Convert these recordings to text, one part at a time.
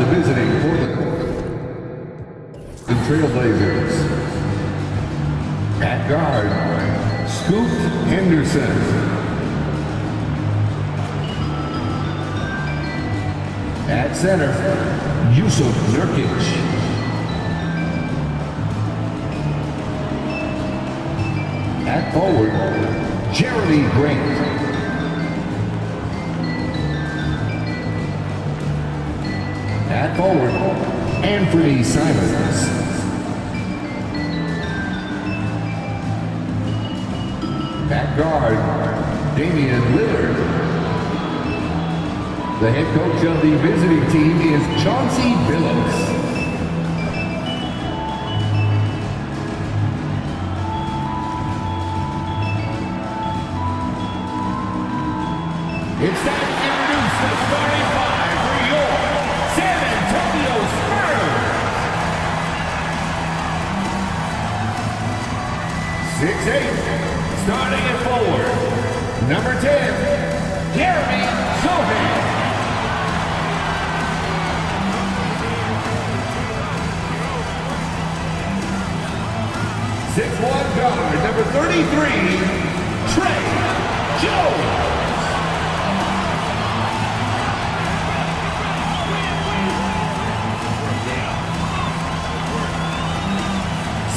visiting for the Trailblazers. At guard, Scoot Henderson. At center, Yusuf Nurkic. At forward, Jeremy Grant. At forward, Anthony Simons. At guard, Damian Lillard. The head coach of the visiting team is Chauncey Billups. It's time to introduce the starting five for your San Antonio Spurs. 6'8", starting at forward. Number 10, Jeremy Sohan. Six-one guard, number 33, Trey Jones.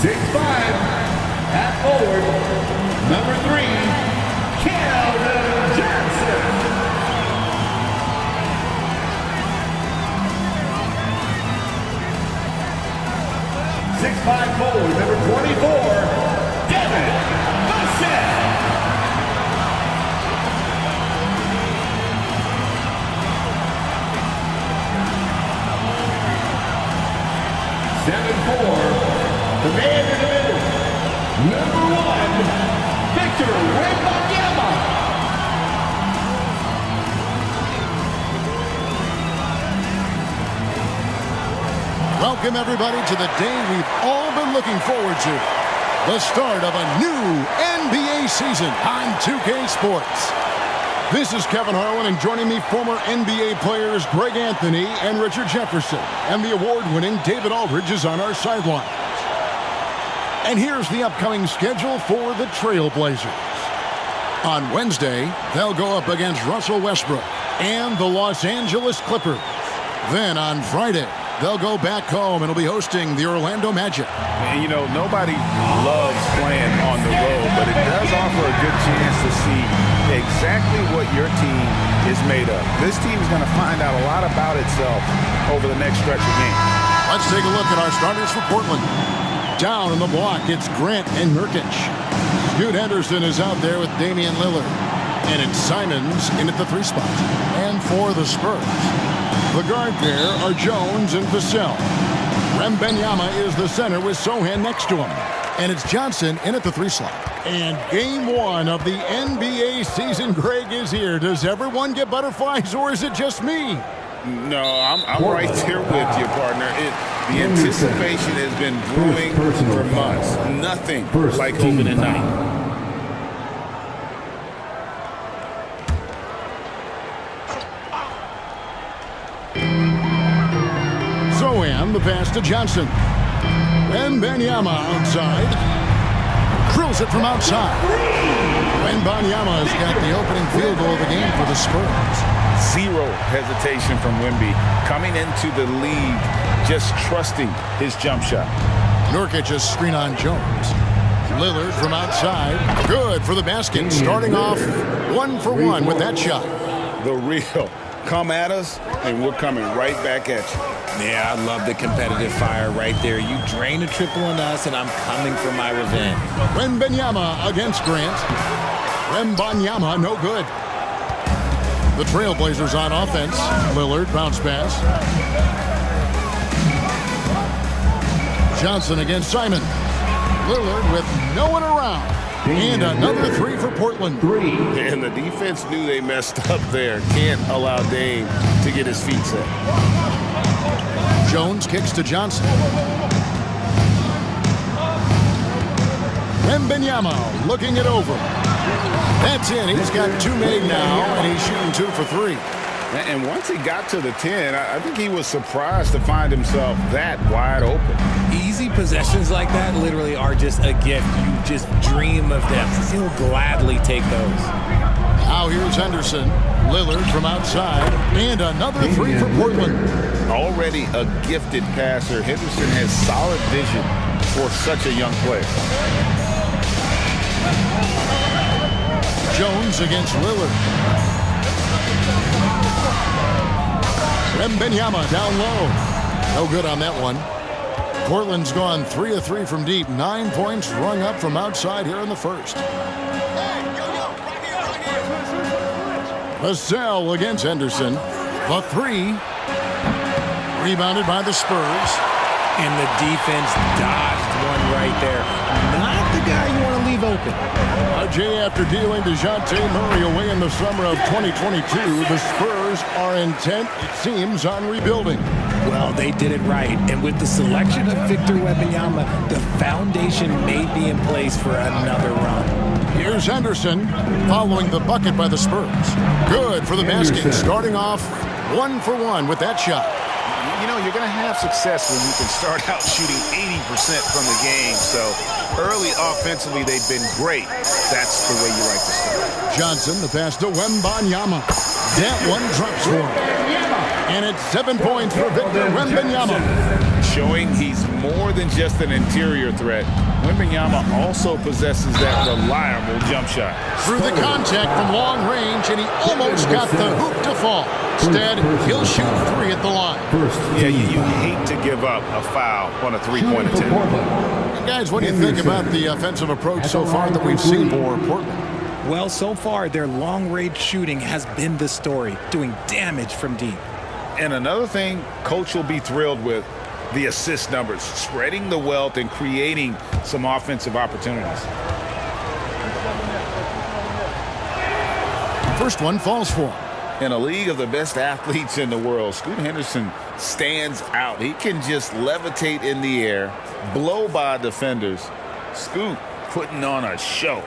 6'5", at forward, number 3, Keldon Johnson. 6'5", forward, number 24, Devin Vassell. 7'4", the man in the middle, number 1, Victor Wembanyama. Welcome everybody to the day we've all been looking forward to. The start of a new NBA season on 2K Sports. This is Kevin Harlan, and joining me, former NBA players Greg Anthony and Richard Jefferson. And the award-winning David Aldridge is on our sideline. And here's the upcoming schedule for the Trailblazers. On Wednesday, they'll go up against Russell Westbrook and the Los Angeles Clippers. Then on Friday, they'll go back home and will be hosting the Orlando Magic. And you know, nobody loves playing on the road, but it does offer a good chance to see exactly what your team is made of. This team is going to find out a lot about itself over the next stretch of games. Let's take a look at our starters for Portland. Down in the block, it's Grant and Nurkic. Scoot Henderson is out there with Damian Lillard. And it's Simons in at the 3 spot. And for the Spurs, the guard pair are Jones and Vassell. Wembanyama is the center with Sohan next to him. And it's Johnson in at the 3 slot. And game 1 of the NBA season, Greg, is here. Does everyone get butterflies, or is it just me? No, I'm right there with you, partner. The anticipation has been brewing for months. Nothing like opening night. Sohan, the pass to Johnson. Wembanyama outside. Drills it from outside. Wembanyama has got the opening field goal of the game for the Spurs. Zero hesitation from Wemby. Coming into the league, just trusting his jump shot. Nurkic a screen on Jones. Lillard from outside. Good for the basket. Starting off 1 for 1 with that shot. The real. Come at us, and we're coming right back at you. Yeah, I love the competitive fire right there. You drain a triple on us, and I'm coming for my revenge. Wembanyama against Grant. Wembanyama, no good. The Trailblazers on offense. Lillard, bounce pass. Johnson against Simon. Lillard with no one around. And another 3 for Portland. And the defense knew they messed up there. Can't allow Dame to get his feet set. Jones kicks to Johnson. Wembanyama looking it over. That's in. He's got 2 made now, and he's shooting 2 for 3. And once he got to the 10, I think he was surprised to find himself that wide open. Easy possessions like that literally are just a gift. You just dream of them. He'll gladly take those. Now here's Henderson. Lillard from outside. And another three for Portland. Already a gifted passer, Henderson has solid vision for such a young player. Jones against Lillard. Wembanyama down low. No good on that one. Portland's gone 3 of 3 from deep. 9 points rung up from outside here in the first. Vassell against Henderson. The three. Rebounded by the Spurs. And the defense dodged one right there. Not the guy you want to leave open. Jay, after dealing DeJounte Murray away in the summer of 2022, the Spurs are intent, it seems, on rebuilding. Well, they did it right. And with the selection of Victor Wembanyama, the foundation may be in place for another run. Here's Henderson following the bucket by the Spurs. Good for the basket, starting off 1 for 1 with that shot. You know, you're going to have success when you can start out shooting 80% from the game. So early offensively, they've been great. That's the way you like to start. Johnson, the pass to Wembanyama. That one drops for him. And it's 7 points for Victor Wembanyama. Showing he's more than just an interior threat. Wembanyama also possesses that reliable jump shot. Through the contact from long range, and he almost got the hoop to fall. Instead, he'll shoot 3 at the line. Yeah, you hate to give up a foul on a three-point attempt. And guys, what do you think about the offensive approach so far that we've seen for Portland? Well, so far, their long-range shooting has been the story, doing damage from deep. And another thing Coach will be thrilled with, the assist numbers, spreading the wealth and creating some offensive opportunities. First one falls for him. In a league of the best athletes in the world, Scoot Henderson stands out. He can just levitate in the air, blow by defenders. Scoot putting on a show.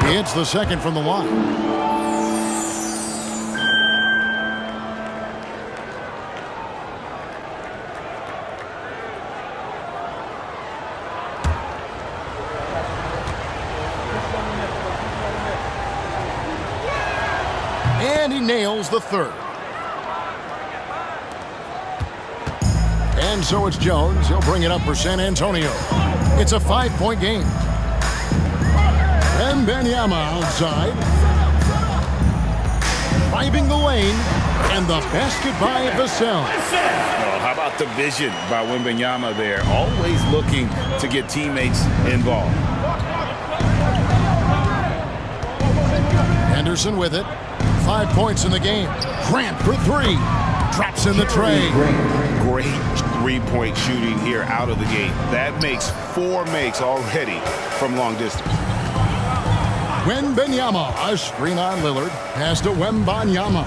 He hits the second from the line. And he nails the third. And so it's Jones. He'll bring it up for San Antonio. It's a 5-point game. Wembanyama outside. Driving the lane. And the basket by Vassell. Oh, how about the vision by Wembanyama there? Always looking to get teammates involved. Henderson with it. 5 points in the game. Grant for 3. Drops in the tray. Great three-point shooting here out of the gate. That makes 4 makes already from long distance. Wembanyama, a screen on Lillard. Pass to Wembanyama.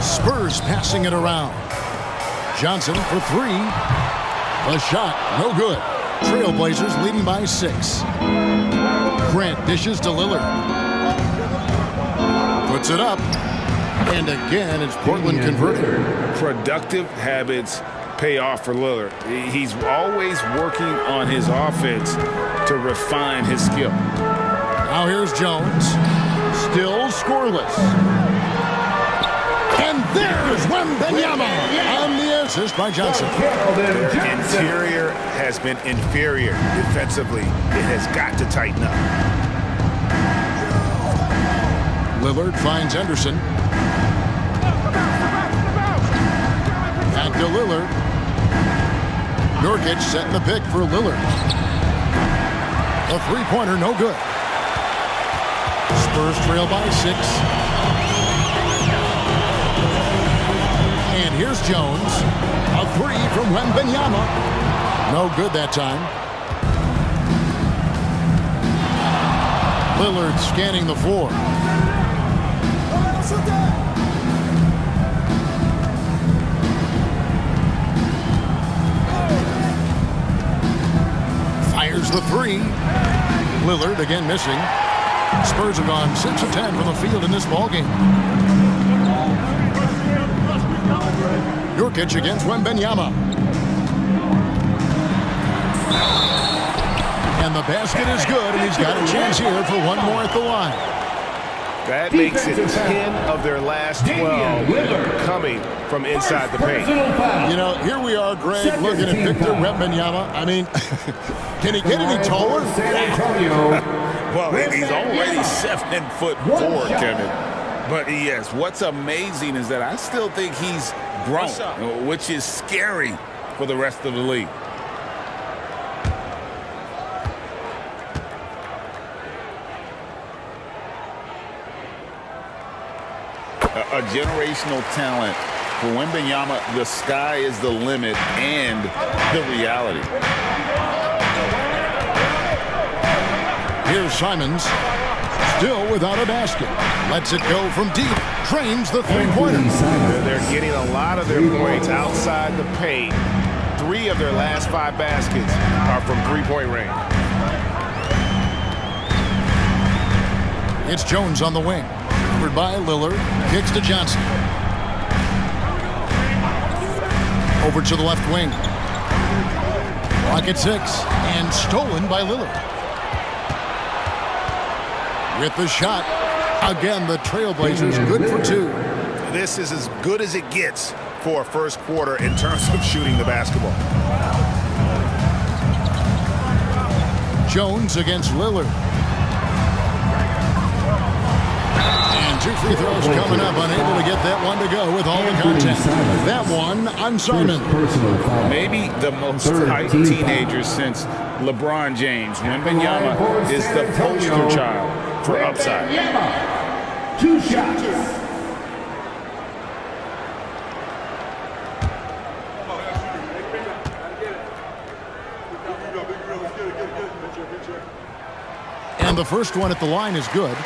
Spurs passing it around. Johnson for 3. The shot, no good. Trailblazers leading by 6. Grant dishes to Lillard. Puts it up. And again, it's Portland converted. Productive habits pay off for Lillard. He's always working on his offense to refine his skill. Now here's Jones. Still scoreless. And there's Wembanyama on the assist by Johnson. Interior has been inferior defensively. It has got to tighten up. Lillard finds Henderson. Back to Lillard. Nurkic setting the pick for Lillard. A three-pointer, no good. Spurs trail by 6. And here's Jones. A 3 from Wembanyama. No good that time. Lillard scanning the floor. Here's the three. Lillard again missing. Spurs have gone 6 of 10 from the field in this ballgame. Nurkic against Wembanyama. And the basket is good, and he's got a chance here for one more at the line. That makes it 10 of their last 12 coming from inside the paint. You know, here we are, Greg, looking at Victor Wembanyama. I mean, can he get any taller? Well, he's already 7'4", Kevin. But yes, what's amazing is that I still think he's grown, which is scary for the rest of the league. A generational talent. For Wembanyama, the sky is the limit and the reality. Here's Simons, still without a basket. Lets it go from deep, drains the three-pointer. They're getting a lot of their points outside the paint. 3 of their last 5 baskets are from three-point range. It's Jones on the wing. Covered by Lillard, kicks to Johnson. Over to the left wing. Clock at 6, and stolen by Lillard. With the shot, again, the Trailblazers good for 2. This is as good as it gets for a first quarter in terms of shooting the basketball. Jones against Lillard. And 2 free throws coming up, unable to get that one to go with all the contact. That one on Simon. Maybe the most hyped teenager since LeBron James. Wembanyama is the poster child for upside. 2 shots. And the first one at the line is good.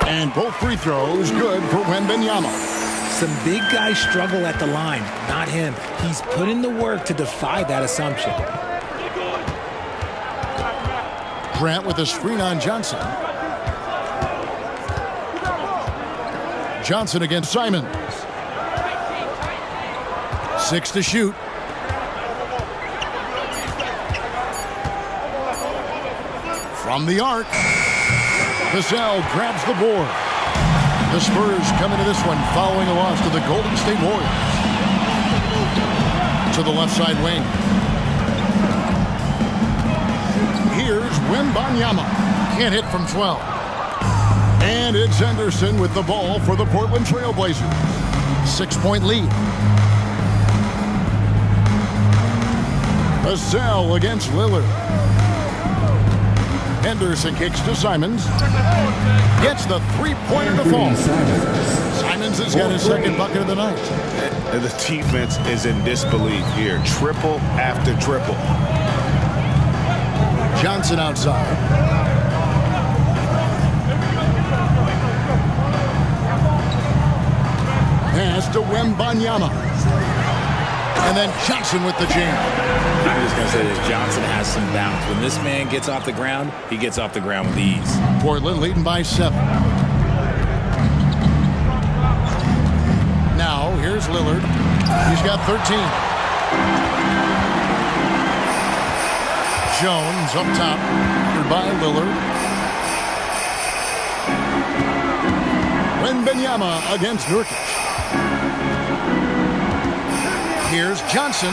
And both free throws good for Wembanyama. Some big guys struggle at the line, not him. He's put in the work to defy that assumption. Grant with a screen on Johnson. Johnson against Simons. 6 to shoot. From the arc. Vassell grabs the board. The Spurs come into this one following a loss to the Golden State Warriors. To the left side wing. Here's Wembanyama. Can't hit from 12. And it's Henderson with the ball for the Portland Trailblazers. 6-point lead. Vassell against Lillard. Henderson kicks to Simons. Gets the three-pointer to fall. Simons has got his second bucket of the night. And the defense is in disbelief here. Triple after triple. Johnson outside. Pass to Wembanyama. And then Johnson with the jam. I'm just going to say this, Johnson has some bounce. When this man gets off the ground, he gets off the ground with ease. Portland leading by 7. Now, here's Lillard. He's got 13. Jones up top. By Lillard. Wembanyama against Nurkic. Here's Johnson.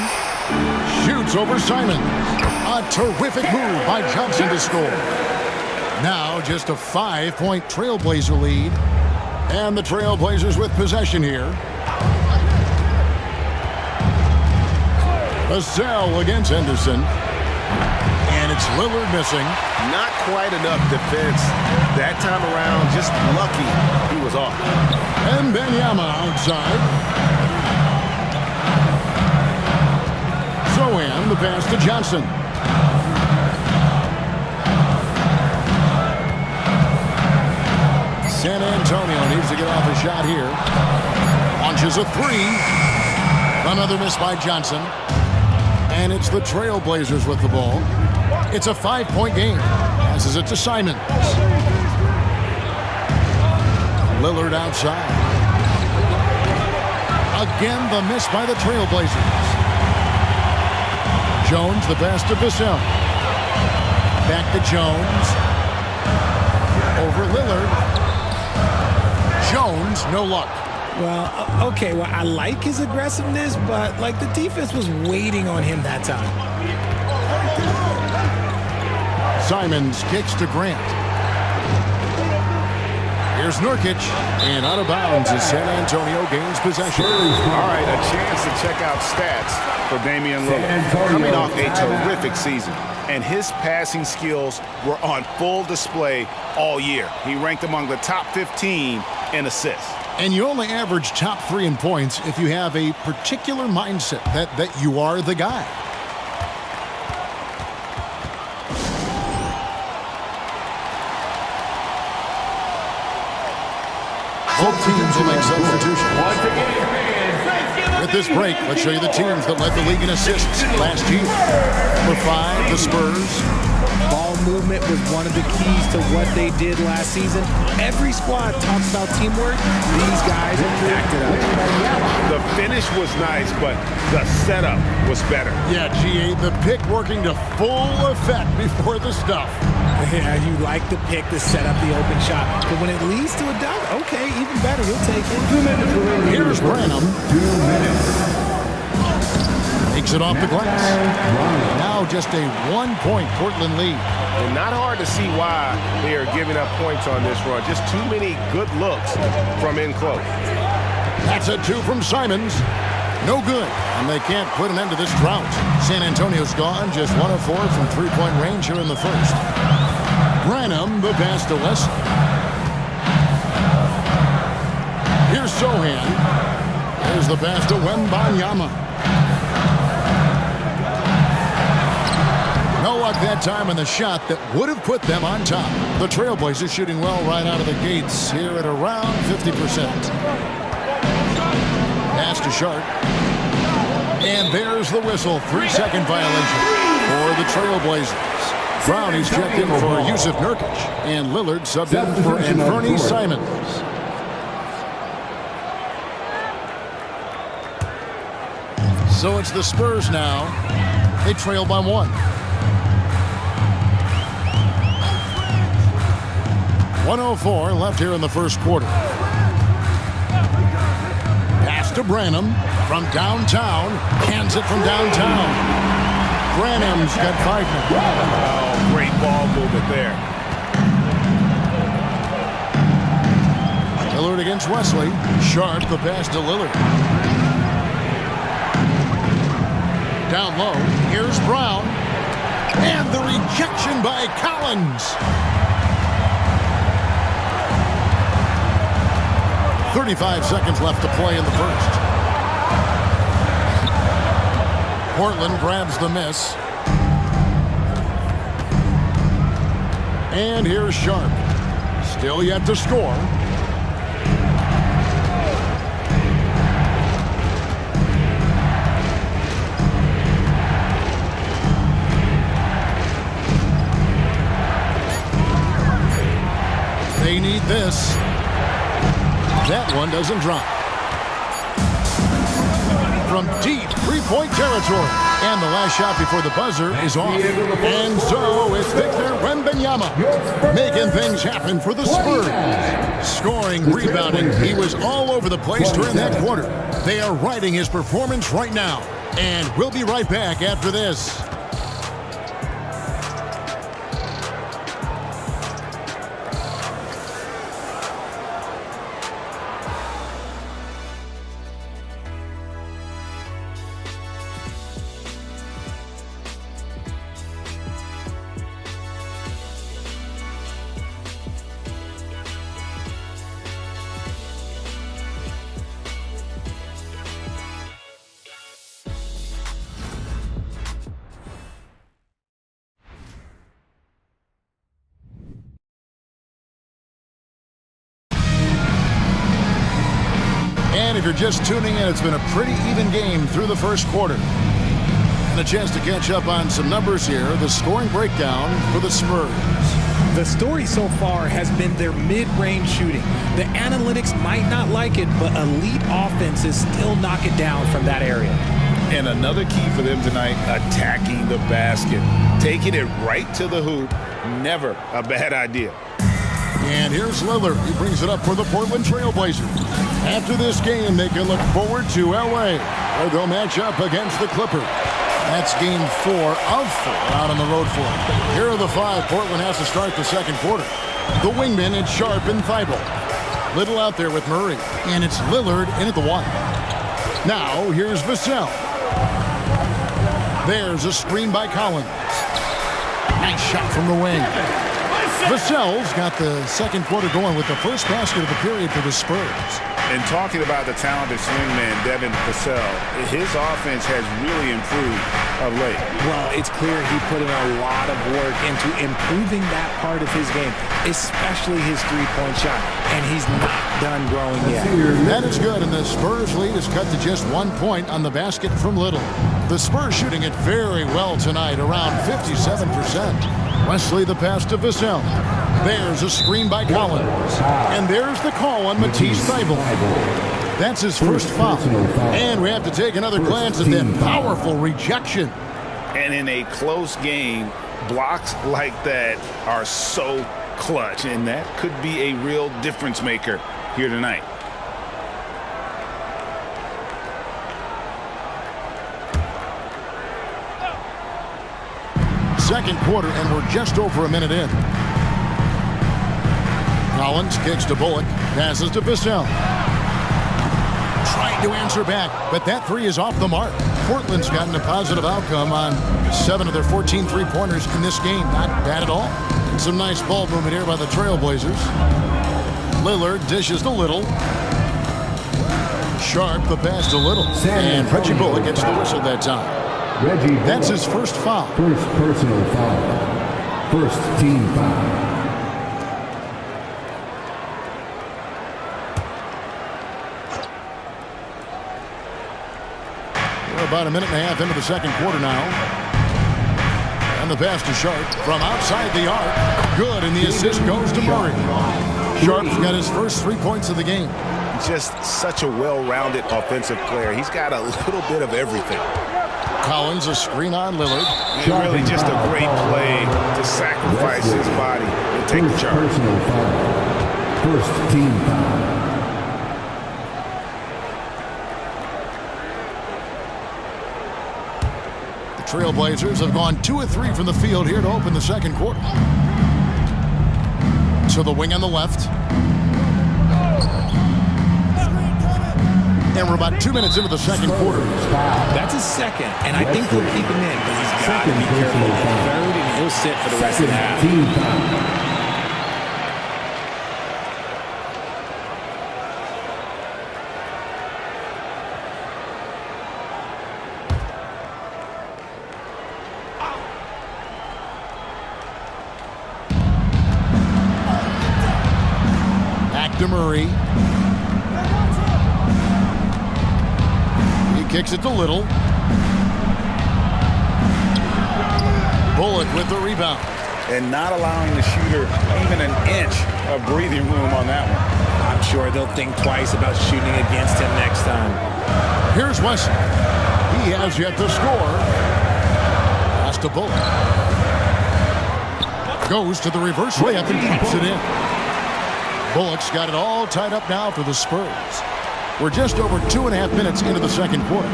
Shoots over Simons. A terrific move by Johnson to score. Now just a 5-point Trailblazer lead. And the Trailblazers with possession here. Vassell against Henderson. And it's Lillard missing. Not quite enough defense that time around. Just lucky he was off. And Wembanyama outside. Sohan, the pass to Johnson. San Antonio needs to get off a shot here. Launches a three. Another miss by Johnson. And it's the Trailblazers with the ball. It's a 5-point game. Passes it to Simons. Lillard outside. Again, the miss by the Trailblazers. Jones, the pass to Vassell. Back to Jones. Over Lillard. Jones, no luck. Well, okay, well, I like his aggressiveness, but, like, the defense was waiting on him that time. Simons kicks to Grant. Here's Nurkic, and out of bounds as San Antonio gains possession. All right, a chance to check out stats for Damian Lillard. Coming off a terrific season, and his passing skills were on full display all year. He ranked among the top 15 in assists. And you only average top 3 in points if you have a particular mindset that you are the guy. Both teams will make substitutions. With this break, let's show you the teams that led the league in assists last year. Number 5, the Spurs. Ball movement was one of the keys to what they did last season. Every squad talks about teamwork. These guys backed it up. The finish was nice, but the setup was better. Yeah, GA, the pick working to full effect before the stuff. Yeah, you like the pick to set up the open shot. But when it leads to a dunk, okay, even better. He'll take it. 2 minutes. Here's Branham. 2 minutes. Takes it off the glass. Now just a 1-point Portland lead. And not hard to see why they are giving up points on this run. Just too many good looks from in close. That's a 2 from Simons. No good. And they can't put an end to this drought. San Antonio's gone just 1 of 4 from 3-point range here in the first. Branham, the pass to West. Here's Sohan. Here's the pass to Wembanyama. No luck that time on the shot that would have put them on top. The Trailblazers shooting well right out of the gates here at around 50%. Pass to Sharp. And there's the whistle. 3-second violation for the Trailblazers. Brown is checked in for Yusuf Nurkic. And Lillard subbed in for Anthony Simons. So it's the Spurs now. They trail by 1. 1:04 left here in the first quarter. Pass to Branham from downtown. Hands it from downtown. Branham's got 5 minutes. Oh, great ball movement there. Lillard against Wesley. Sharp, the pass to Lillard. Down low. Here's Brown. And the rejection by Collins. 35 seconds left to play in the first. Portland grabs the miss. And here's Sharp. Still yet to score. They need this. That one doesn't drop. From deep 3-point territory. And the last shot before the buzzer is off. And so it's Victor Wembanyama making things happen for the Spurs. Scoring, rebounding. He was all over the place during that quarter. They are riding his performance right now. And we'll be right back after this. if you're just tuning in, it's been a pretty even game through the first quarter. And a chance to catch up on some numbers here. The scoring breakdown for the Spurs. The story so far has been their mid-range shooting. The analytics might not like it, but elite offenses still knock it down from that area. And another key for them tonight, attacking the basket. Taking it right to the hoop, never a bad idea. And here's Lillard. He brings it up for the Portland Trail Blazers. After this game, they can look forward to L.A., where they'll match up against the Clippers. That's game 4 of 4 out on the road for them. Here are the 5 Portland has to start the second quarter. The wingmen, it's Sharp and Thibault. Little out there with Murray. And it's Lillard in at the 1. Now, here's Vassell. There's a screen by Collins. Nice shot from the wing. Vassell's got the second quarter going with the first basket of the period for the Spurs. And talking about the talented swingman, Devin Vassell, his offense has really improved of late. Well, it's clear he put in a lot of work into improving that part of his game, especially his three-point shot, and he's not done growing yet. That is good, and the Spurs lead is cut to just 1 point on the basket from Little. The Spurs shooting it very well tonight, around 57%. Wesley the pass to Vassell. There's a screen by Collins. And there's the call on Matisse Thybulle. That's his first foul. And we have to take another glance at that powerful rejection. And in a close game, blocks like that are so clutch, and that could be a real difference maker here tonight. Second quarter, and we're just over a minute in. Collins kicks to Bullock, passes to Vassell. Trying to answer back, but that 3 is off the mark. Portland's gotten a positive outcome on 7 of their 14 three-pointers in this game. Not bad at all. And some nice ball movement here by the Trailblazers. Lillard dishes to Little. Sharp the pass to Little. And Reggie Bullock gets the whistle that time. That's his first foul. First personal foul. First team foul. We're about a minute and a half into the second quarter now. And the pass to Sharp from outside the arc. Good, and the assist goes to Murray. Sharp's got his first 3 points of the game. Just such a well-rounded offensive player. He's got a little bit of everything. Collins, a screen on Lillard. Really just a great play to sacrifice his body and take the charge. Personal foul. First team foul. The Trailblazers have gone 2 of 3 from the field here to open the second quarter. To the wing on the left. And we're about 2 minutes into the second quarter. That's his second, and I think he'll keep him in, but he's got to be careful. Third, and he'll sit for the rest of the half. Team foul. Back to Murray. Kicks it to Little. Bullock with the rebound. And not allowing the shooter even an inch of breathing room on that one. I'm sure they'll think twice about shooting against him next time. Here's Wesley. He has yet to score. Pass to Bullock. Goes to the reverse layup and drops it in. Bullock's got it all tied up now for the Spurs. We're just over 2.5 minutes into the second quarter.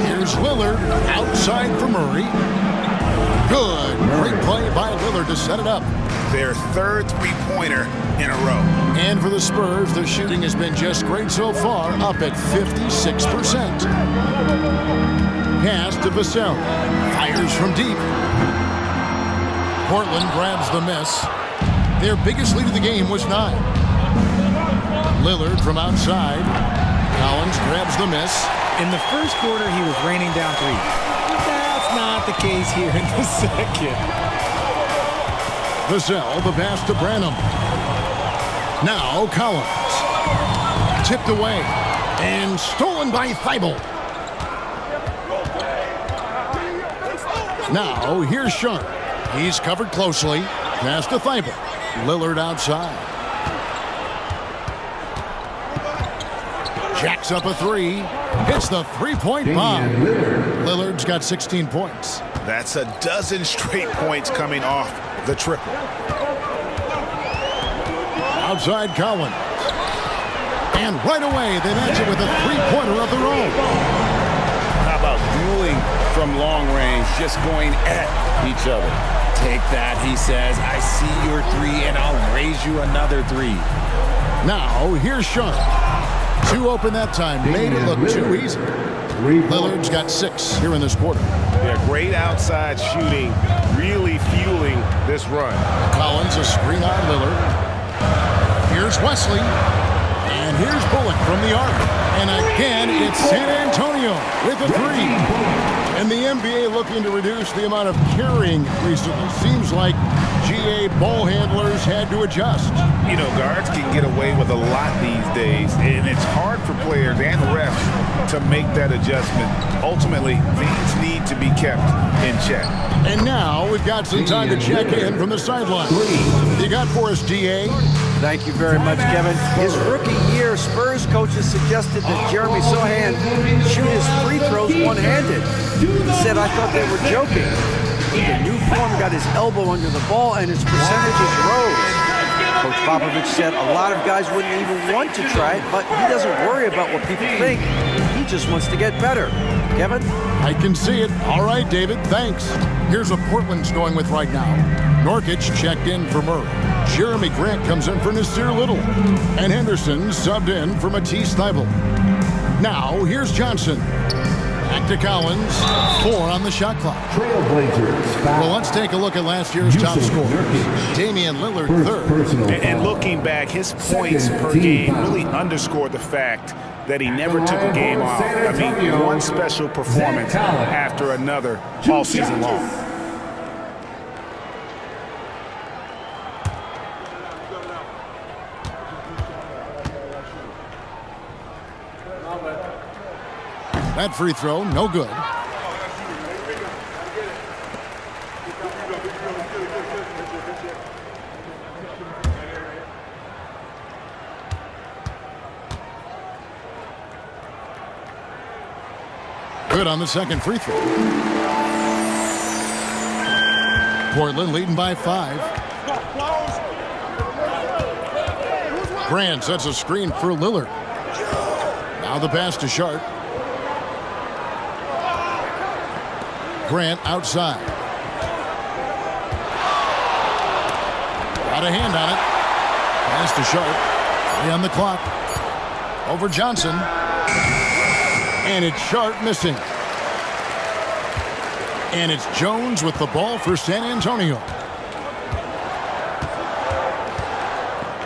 Here's Lillard outside for Murray. Good. Great play by Lillard to set it up. Their third three-pointer in a row. And for the Spurs, their shooting has been just great so far, up at 56%. Pass to Vassell. Fires from deep. Portland grabs the miss. Their biggest lead of the game was 9. Lillard from outside. Collins grabs the miss. In the first quarter, he was raining down 3. That's not the case here in the second. Vassell, the pass to Branham. Now Collins. tipped away and stolen by Thibault. Now, here's Sharp. He's covered closely. Pass to Thibault. Lillard outside. Jacks up a three. Hits the three-point bomb. Lillard's got 16 points. That's a dozen straight points coming off the triple. Outside Collins. And right away, they match it with a three-pointer of their own. How about dueling from long range, just going at each other? Take that, he says. I see your three, and I'll raise you another three. Now, here's Sharp. Two open that time. Made it look too easy. Lillard's got 6 here in this quarter. Yeah, great outside shooting, really fueling this run. Collins, a screen on Lillard. Here's Wesley. And here's Bullock from the arc. And again, it's San Antonio with a three. And the NBA looking to reduce the amount of carrying recently. Seems like GA ball handlers had to adjust. You know, guards can get away with a lot these days, and it's hard for players and refs to make that adjustment. Ultimately, things need to be kept in check. And now we've got some time to check in from the sideline. You got for us, DA? Thank you very much, Kevin. His rookie year, Spurs coaches suggested that Jeremy Sohan shoot his free throws one-handed. He said, I thought they were joking. The new form got his elbow under the ball and his percentages rose. Coach Popovich said a lot of guys wouldn't even want to try it, but he doesn't worry about what people think. He just wants to get better. Kevin? I can see it. All right, David, thanks. Here's what Portland's going with right now. Norkic checked in for Murray. Jeremy Grant comes in for Nasir Little. And Henderson subbed in for Matisse Thybulle. Now, here's Johnson. Back to Collins. 4 on the shot clock. Trailblazers. Well, let's take a look at last year's top scorers. Damian Lillard, 3rd. And looking back, his points per game really underscored the fact that he never took a game off. I mean, one special performance after another all season long. That free throw, no good. Good on the second free throw. Portland leading by 5. Grant sets a screen for Lillard. Now the pass to Sharp. Grant outside. Got a hand on it. Pass to Sharp. 3 on the clock. Over Johnson. And it's Sharp missing. And it's Jones with the ball for San Antonio.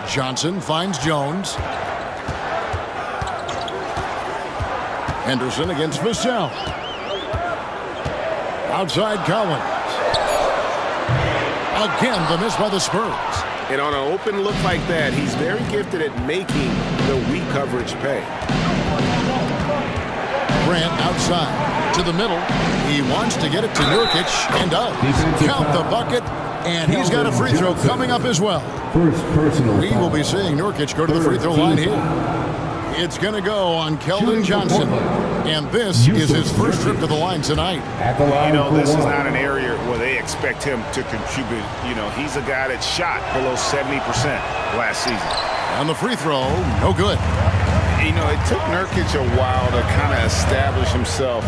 Johnson finds Jones. Henderson against Vassell. Outside Collins. Again, the miss by the Spurs. And on an open look like that, he's very gifted at making the weak coverage pay. Grant outside to the middle. He wants to get it to Nurkic and does. Count the bucket, and he's got a free throw coming up as well. First personal. We will be seeing Nurkic go to the free throw line here. It's going to go on Keldon Johnson. And this is his first trip to the line tonight. You know, this is not an area where they expect him to contribute. You know, he's a guy that shot below 70% last season. On the free throw, no good. You know, it took Nurkic a while to kind of establish himself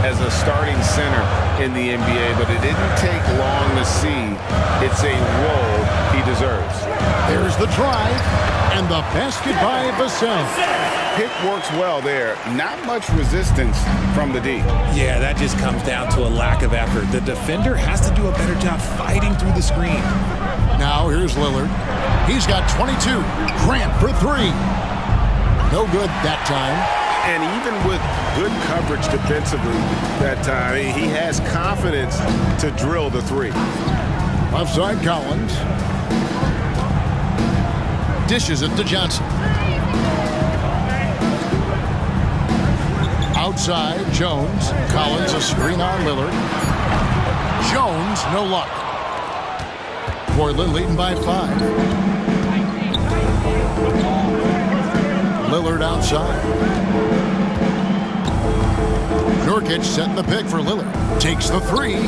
as a starting center in the NBA, but it didn't take long to see it's a role he deserves. There's the drive, and the basket by Vassell. Pick works well there. Not much resistance from the D. Yeah, that just comes down to a lack of effort. The defender has to do a better job fighting through the screen. Now here's Lillard. He's got 22. Grant for 3. No good that time. And even with good coverage defensively that time, he has confidence to drill the 3. Offside Collins. Dishes it to Johnson. Outside, Jones. Collins, a screen on Lillard. Jones, no luck. Portland leading by 5. Lillard outside. Nurkic setting the pick for Lillard. Takes the 3. And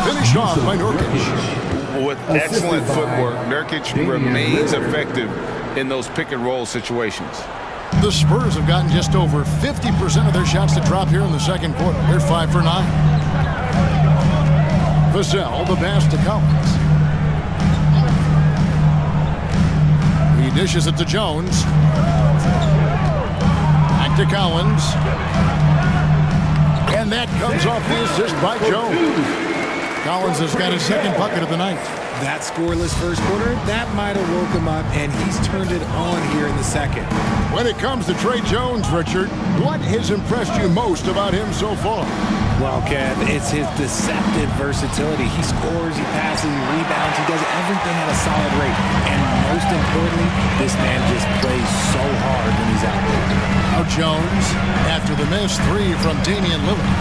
finished off by Nurkic. With excellent footwork, Nurkic remains effective in those pick and roll situations. The Spurs have gotten just over 50% of their shots to drop here in the second quarter. They're 5 for 9. Vassell, the pass to Collins. He dishes it to Jones. Back to Collins. And that comes off the assist by Jones. Collins has got his second bucket of the night. That scoreless first quarter, that might have woke him up, and he's turned it on here in the second. When it comes to Trey Jones, Richard, what has impressed you most about him so far? Well, Kev, it's his deceptive versatility. He scores, he passes, he rebounds, he does everything at a solid rate. And most importantly, this man just plays so hard when he's out there. Now Jones, after the missed 3 from Damian Lillard.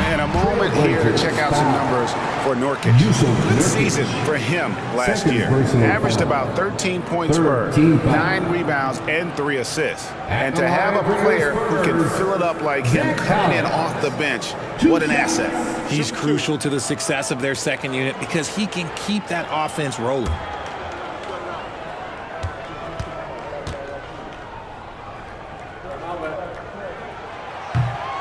And a moment here to check out some numbers for Nurkic. Good season for him last year. Averaged about 13 points per, 9 rebounds, and 3 assists. And to have a player who can fill it up like him coming in off the bench, what an asset. He's crucial to the success of their second unit because he can keep that offense rolling.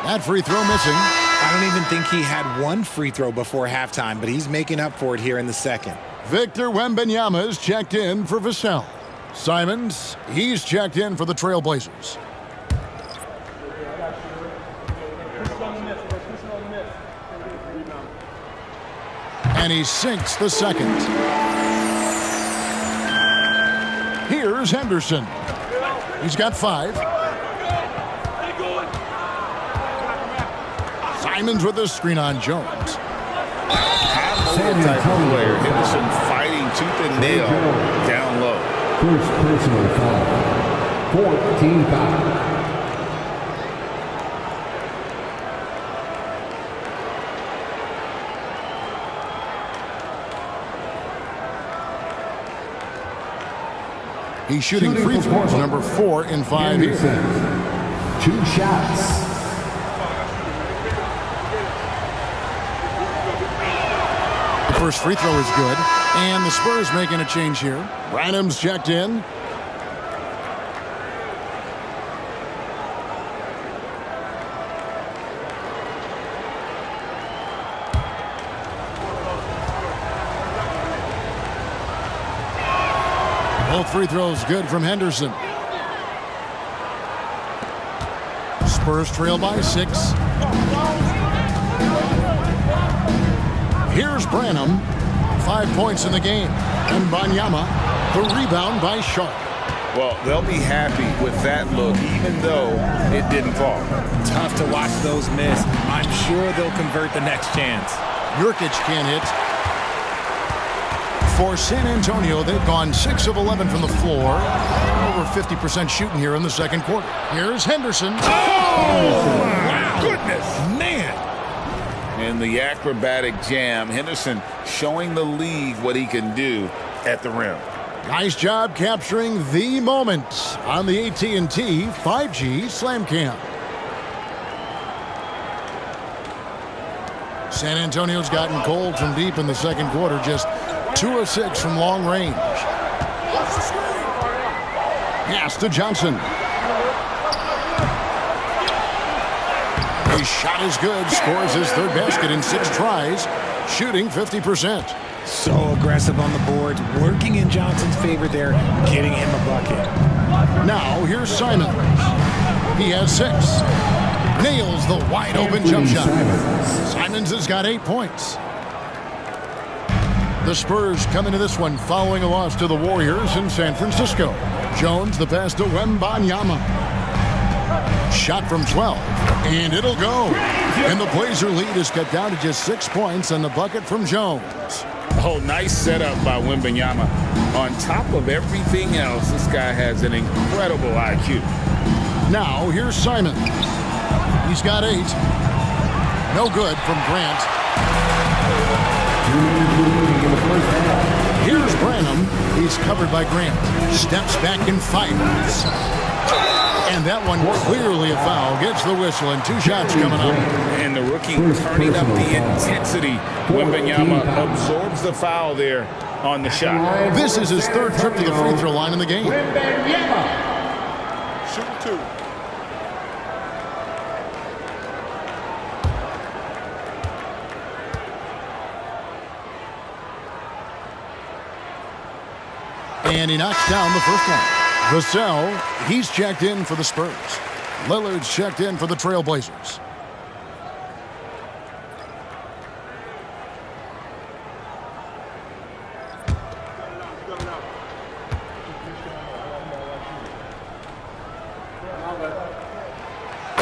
That free throw missing. I don't even think he had one free throw before halftime, but he's making up for it here in the second. Victor Wembanyama is checked in for Vassell. Simons, he's checked in for the Trailblazers. And he sinks the second. Here's Henderson. He's got 5. Simons with the screen on Jones. Half-court type of player. Henderson fighting tooth and nail down low. First personal foul. 14 foul. He's shooting free throws, number 4 in 5 here. 2 shots. First free throw is good, and the Spurs making a change here. Branham's checked in. Both free throws good from Henderson. Spurs trail by 6. Here's Branham, 5 points in the game. And Banyama, the rebound by Sharp. Well, they'll be happy with that look, even though it didn't fall. Tough to watch those miss. I'm sure they'll convert the next chance. Nurkic can't hit. For San Antonio, they've gone 6 of 11 from the floor. Over 50% shooting here in the second quarter. Here's Henderson. Oh, wow. Goodness. Man. In the acrobatic jam, Henderson showing the league what he can do at the rim. Nice job capturing the moment on the AT&T 5G Slam Cam. San Antonio's gotten cold from deep in the second quarter, just 2 of 6 from long range. Pass to Johnson. His shot is good, scores his 3rd basket in 6 tries, shooting 50%. So aggressive on the boards, working in Johnson's favor there, getting him a bucket. Now here's Simons. He has 6. Nails the wide open jump shot. Simons has got 8 points. The Spurs come into this one following a loss to the Warriors in San Francisco. Jones the pass to Wembanyama. Shot from 12, and it'll go. And the Blazer lead is cut down to just 6 points on the bucket from Jones. Oh, nice setup by Wembanyama. On top of everything else, this guy has an incredible IQ. Now, here's Simon. He's got 8. No good from Grant. Here's Branham. He's covered by Grant. Steps back and fires. And that one clearly a foul. Gets the whistle and 2 shots coming up. And the rookie turning up the intensity. Wembanyama absorbs the foul there on the shot. This is his 3rd trip to the free throw line in the game. Shoot 2. And he knocks down the first one. Vassell, he's checked in for the Spurs. Lillard's checked in for the Trailblazers.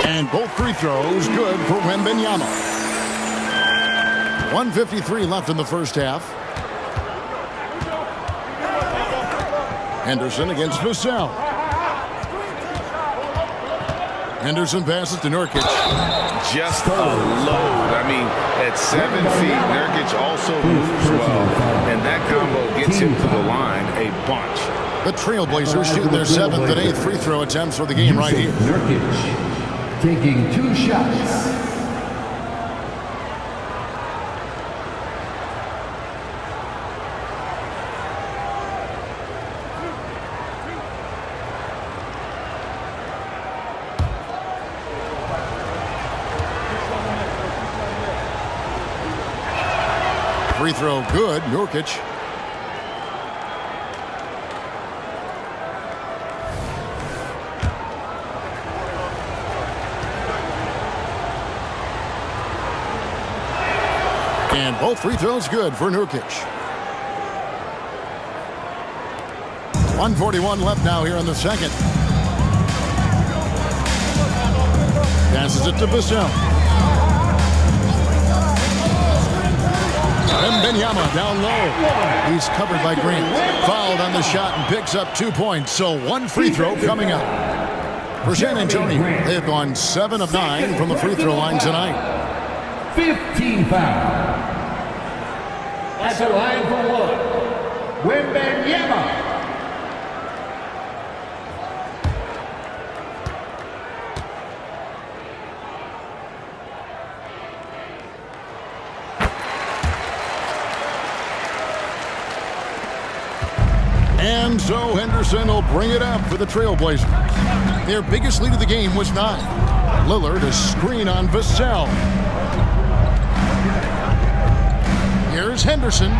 And both free throws good for Wembanyama. 1:53 left in the first half. Henderson against Vassell. Henderson passes to Nurkic. Just a load. I mean, at 7 feet, Nurkic also moves well, and that combo gets him to the line a bunch. The Trailblazers shooting their 7th and 8th free throw attempts for the game right here. Nurkic taking 2 shots. Free throw good, Nurkic. And both free throws good for Nurkic. 1:41 left now here in the second. Passes it to Vassell. Wembanyama down low. He's covered by Grant. Fouled on the shot and picks up 2 points. So 1 free throw coming up. For San Antonio, they have gone 7 of 9 from the free throw line tonight. 15 foul. At the line for 1, Wembanyama. And so Henderson will bring it up for the Trailblazers. Their biggest lead of the game was 9. Lillard a screen on Vassell. Here's Henderson.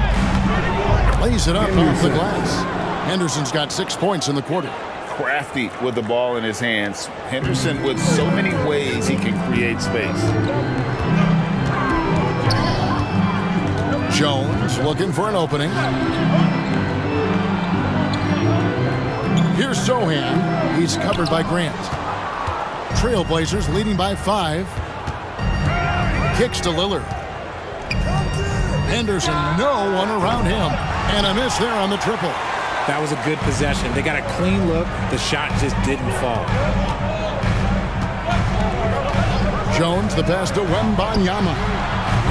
Lays it up off the glass. Henderson's got 6 points in the quarter. Crafty with the ball in his hands. Henderson with so many ways he can create space. Jones looking for an opening. Here's Sohan. He's covered by Grant. Trailblazers leading by 5. Kicks to Lillard. Henderson, no one around him. And a miss there on the triple. That was a good possession. They got a clean look. The shot just didn't fall. Jones, the pass to Wembanyama.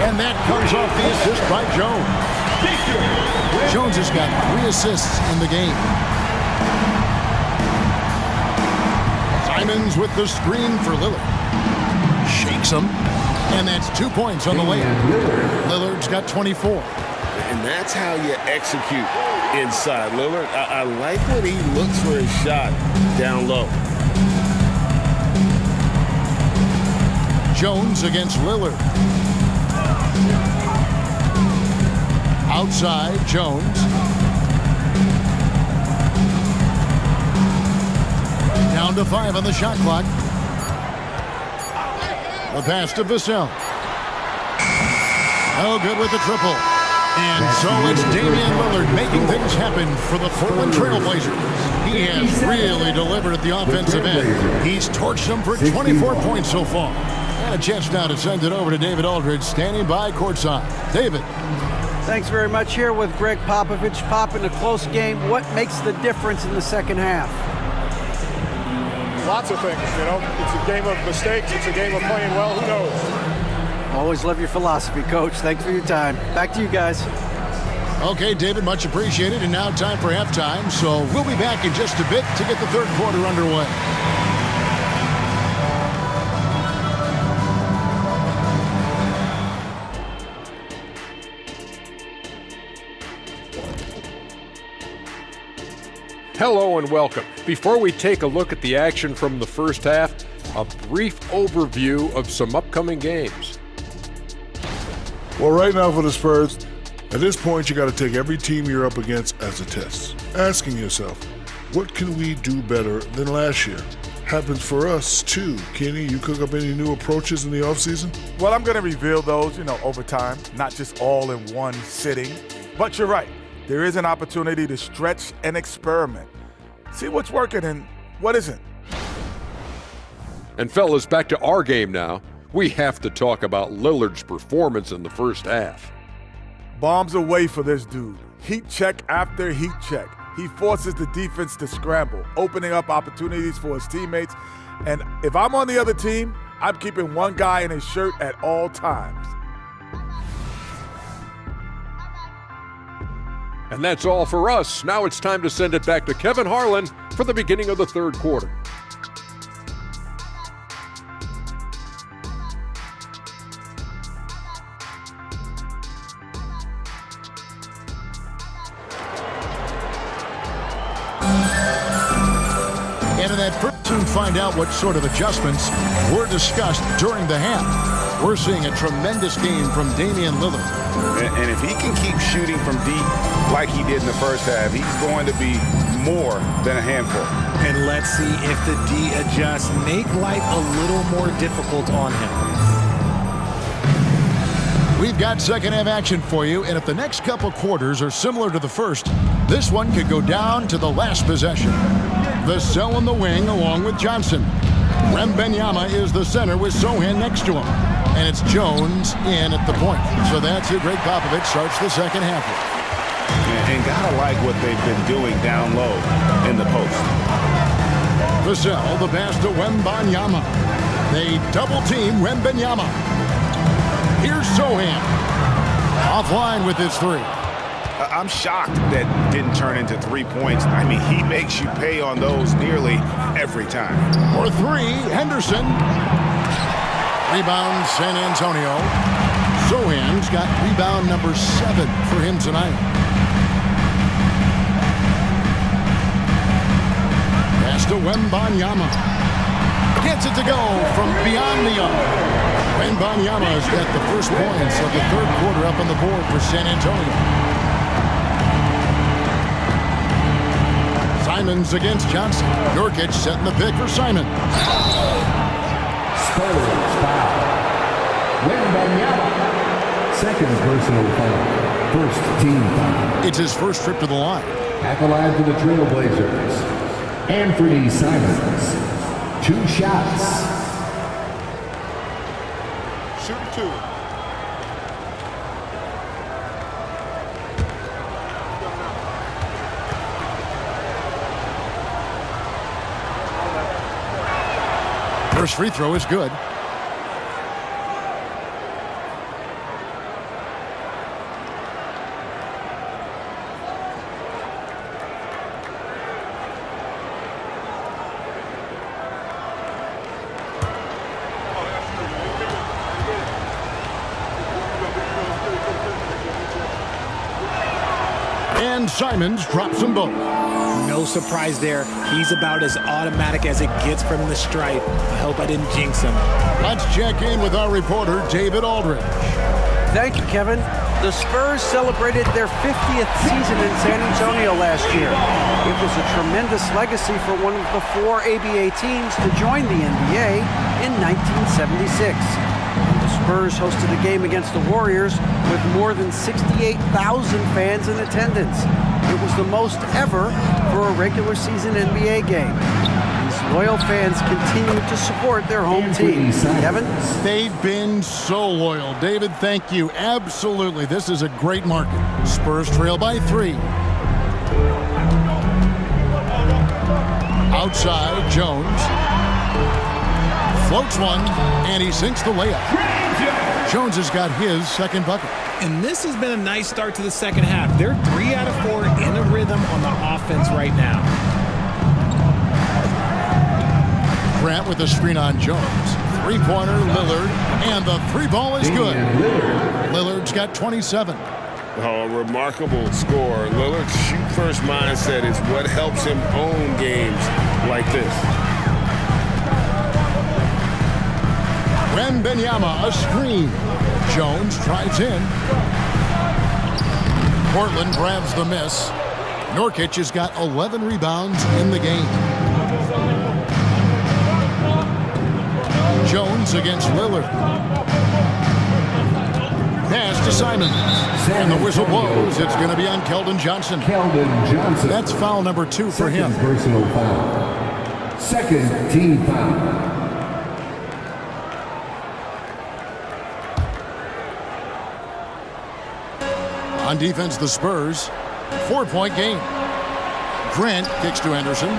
And that comes off the assist by Jones. Jones has got 3 assists in the game. Simons with the screen for Lillard. Shakes him. And that's 2 points on the layup. Lillard's got 24. And that's how you execute inside. Lillard, I like when he looks for his shot down low. Jones against Lillard. Outside, Jones. Down to 5 on the shot clock. The pass to Vassell. No good with the triple. And so it's Damian Lillard making things happen for the Portland Trailblazers. He has really delivered at the offensive end. He's torched them for 24 points so far. And a chance now to send it over to David Aldridge, standing by courtside. David. Thanks very much. Here with Greg Popovich. Pop, in a close game, what makes the difference in the second half? Lots of things, you know. It's a game of mistakes. It's a game of playing well. Who knows? Always love your philosophy, Coach. Thanks for your time. Back to you guys. Okay, David, much appreciated. And now time for halftime. So we'll be back in just a bit to get the third quarter underway. Hello and welcome. Before we take a look at the action from the first half, a brief overview of some upcoming games. Well, right now for the Spurs, at this point you got to take every team you're up against as a test. Asking yourself, what can we do better than last year? Happens for us too. Kenny, you cook up any new approaches in the offseason? Well, I'm going to reveal those, over time, not just all in one sitting. But you're right. There is an opportunity to stretch and experiment. See what's working and what isn't. And fellas, back to our game now. We have to talk about Lillard's performance in the first half. Bombs away for this dude. Heat check after heat check. He forces the defense to scramble, opening up opportunities for his teammates. And if I'm on the other team, I'm keeping one guy in his shirt at all times. And that's all for us. Now it's time to send it back to Kevin Harlan for the beginning of the third quarter. And in that first, to find out what sort of adjustments were discussed during the half. We're seeing a tremendous game from Damian Lillard. And if he can keep shooting from deep like he did in the first half, he's going to be more than a handful. And let's see if the D adjusts, make life a little more difficult on him. We've got second half action for you, and if the next couple quarters are similar to the first, this one could go down to the last possession. Vassell in the wing along with Johnson. Wembanyama is the center with Sohan next to him. And it's Jones in at the point. So that's it. Greg Popovich starts the second half. And gotta like what they've been doing down low in the post. Vassell, the pass to Wembanyama. They double team Wembanyama. Here's Sohan. Offline with his three. I'm shocked that didn't turn into 3 points. I mean, he makes you pay on those nearly every time. For three, Henderson. Rebound, San Antonio. Sohan's got rebound number 7 for him tonight. Pass to Wembanyama. Gets it to go from beyond the arc. Wembanyama's got the first points of the third quarter up on the board for San Antonio. Simons against Johnson. Nurkic setting the pick for Simon. Spurs foul. Wembanyama. Second personal foul. First team foul. It's his first trip to the line. At the line for the Trailblazers, Anthony Simons. 2 shots. Shoot 2. First free throw is good. And Simons drops them both. No surprise there. He's about as automatic as it gets from the stripe. I hope I didn't jinx him. Let's check in with our reporter, David Aldridge. Thank you, Kevin. The Spurs celebrated their 50th season in San Antonio last year. It was a tremendous legacy for one of the 4 ABA teams to join the NBA in 1976. The Spurs hosted a game against the Warriors with more than 68,000 fans in attendance. It was the most ever for a regular season NBA game. These loyal fans continue to support their home team. Kevin? They've been so loyal. David, thank you. Absolutely. This is a great market. Spurs trail by 3. Outside, Jones. Floats one, and he sinks the layup. Jones has got his second bucket. And this has been a nice start to the second half. They're 3 out of 4 in a rhythm on the offense right now. Grant with a screen on Jones. Three-pointer, Lillard, and the 3-ball is good. Lillard's got 27. A remarkable score. Lillard's shoot-first mindset is what helps him own games like this. Wembanyama, a screen. Jones drives in. Portland grabs the miss. Nurkic has got 11 rebounds in the game. Jones against Lillard. Pass to Simons. And the whistle blows. It's going to be on Keldon Johnson. That's foul number 2 for him. Personal foul. Second team foul. On defense, the Spurs. 4-point game. Grant kicks to Anderson.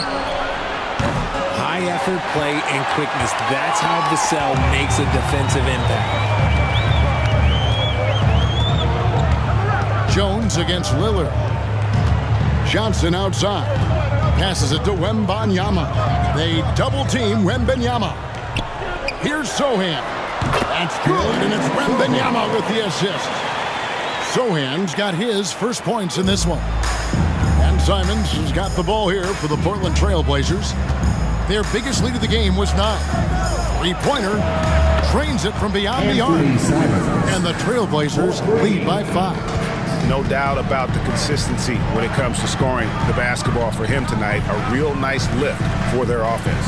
High effort play and quickness. That's how Vassell makes a defensive impact. Jones against Lillard. Johnson outside. Passes it to Wembanyama. They double team Wembanyama. Here's Sohan. That's good, and it's Wembanyama with the assist. Sohan's got his first points in this one. And Simons has got the ball here for the Portland Trail Blazers. Their biggest lead of the game was 9. Three-pointer, trains it from beyond the arc. And the Trail Blazers lead by 5. No doubt about the consistency when it comes to scoring the basketball for him tonight. A real nice lift for their offense.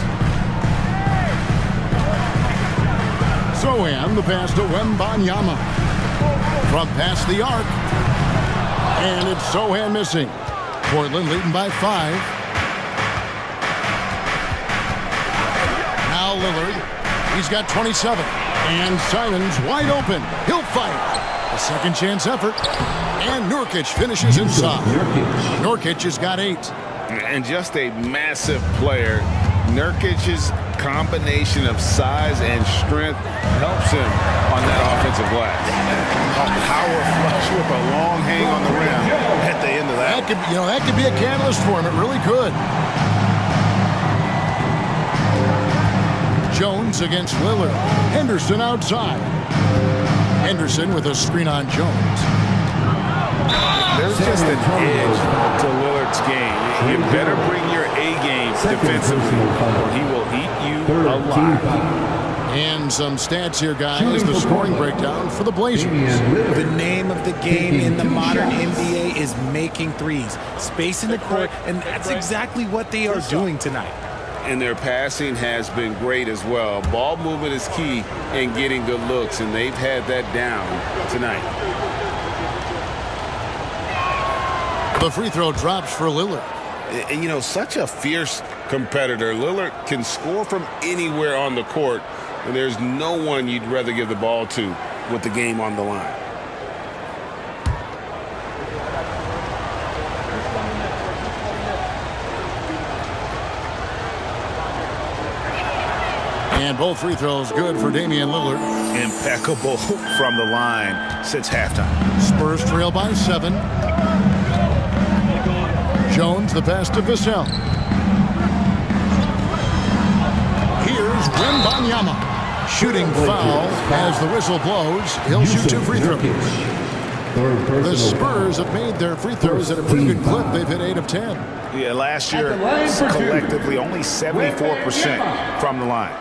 Sohan, the pass to Wembanyama. From past the arc. And it's Sohan missing. Portland leading by 5. Now Lillard. He's got 27. And Simons wide open. He'll fight. A second chance effort. And Nurkic finishes inside. Nurkic has got 8. And just a massive player. Nurkic's combination of size and strength helps him on that offensive glass. A power flush with a long hang on the rim at the end of that. That could be a catalyst for him. It really could. Jones against Lillard. Henderson outside. Henderson with a screen on Jones. There's just an edge to Lillard's game. You better bring your A game defensively, or he will eat you alive. And some stats here, guys. The scoring breakdown for the Blazers. The name of the game in the modern NBA is making threes. Spacing the court, and that's exactly what they are doing tonight. And their passing has been great as well. Ball movement is key in getting good looks, and they've had that down tonight. The free throw drops for Lillard. And, you know, such a fierce competitor. Lillard can score from anywhere on the court, and there's no one you'd rather give the ball to with the game on the line. And both free throws good for Damian Lillard. Impeccable from the line since halftime. Spurs trail by 7. Jones, the pass to Vassell. Here's Wembanyama. Shooting foul as the whistle blows. He'll shoot 2 free throws. The Spurs have made their free throws at a pretty good clip. They've hit 8 of 10. Yeah, last year, collectively, only 74% from the line.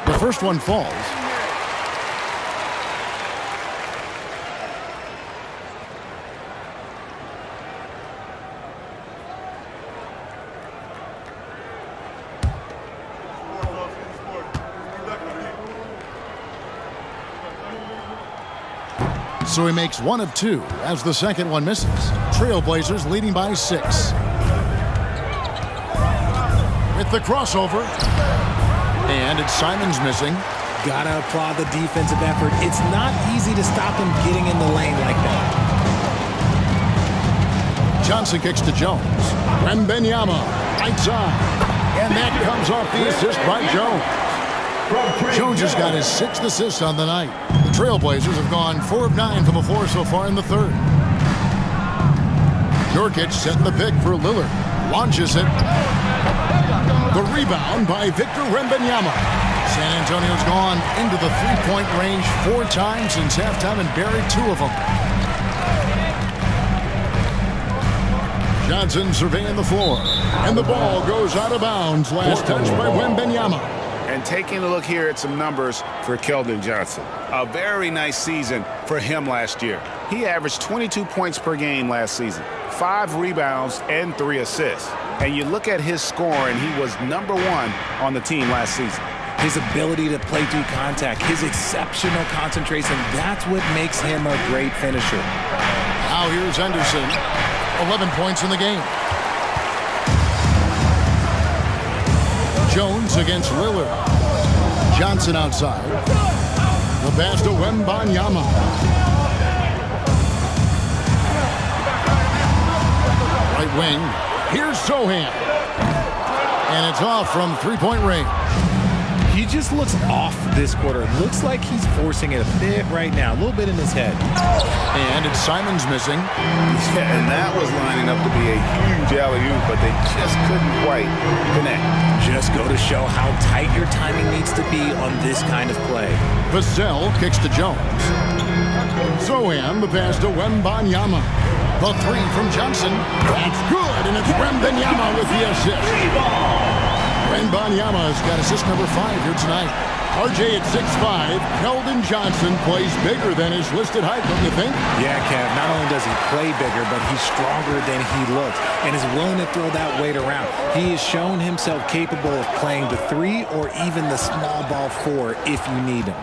The first one falls. so he makes 1 of 2 as the second one misses. Trailblazers leading by 6. With the crossover, and it's Simons missing. Gotta applaud the defensive effort. It's not easy to stop him getting in the lane like that. Johnson kicks to Jones. Wembanyama, right side. And that comes off the assist by Jones. Jones has got his 6th assist on the night. The Trailblazers have gone 4 of 9 from the floor so far in the third. Nurkic setting the pick for Lillard. Launches it. The rebound by Victor Wembanyama. San Antonio's gone into the three-point range 4 times since halftime and buried 2 of them. Johnson surveying the floor. And the ball goes out of bounds. Last touch by Wembanyama. And taking a look here at some numbers for Keldon Johnson. A very nice season for him last year. He averaged 22 points per game last season, 5 rebounds, and 3 assists. And you look at his score, and he was number 1 on the team last season. His ability to play through contact, his exceptional concentration, that's what makes him a great finisher. Now here's Henderson. 11 points in the game. Jones against Lillard. Johnson outside. The pass to Wembanyama. Right wing. Here's Sohan. And it's off from three-point range. He just looks off this quarter. Looks like he's forcing it a bit right now. A little bit in his head. And it's Simons missing. Yeah, and that was lining up to be a huge alley-oop, but they just couldn't quite connect. Just go to show how tight your timing needs to be on this kind of play. Vassell kicks to Jones. Sohan, the pass to Wembanyama. The 3 from Johnson. That's good, and it's Wembanyama with the assist. Wembanyama's got assist number 5 here tonight. RJ at 6'5", Keldon Johnson plays bigger than his listed height, don't you think? Yeah, Kev, not only does he play bigger, but he's stronger than he looks and is willing to throw that weight around. He has shown himself capable of playing the 3 or even the small ball 4 if you need him.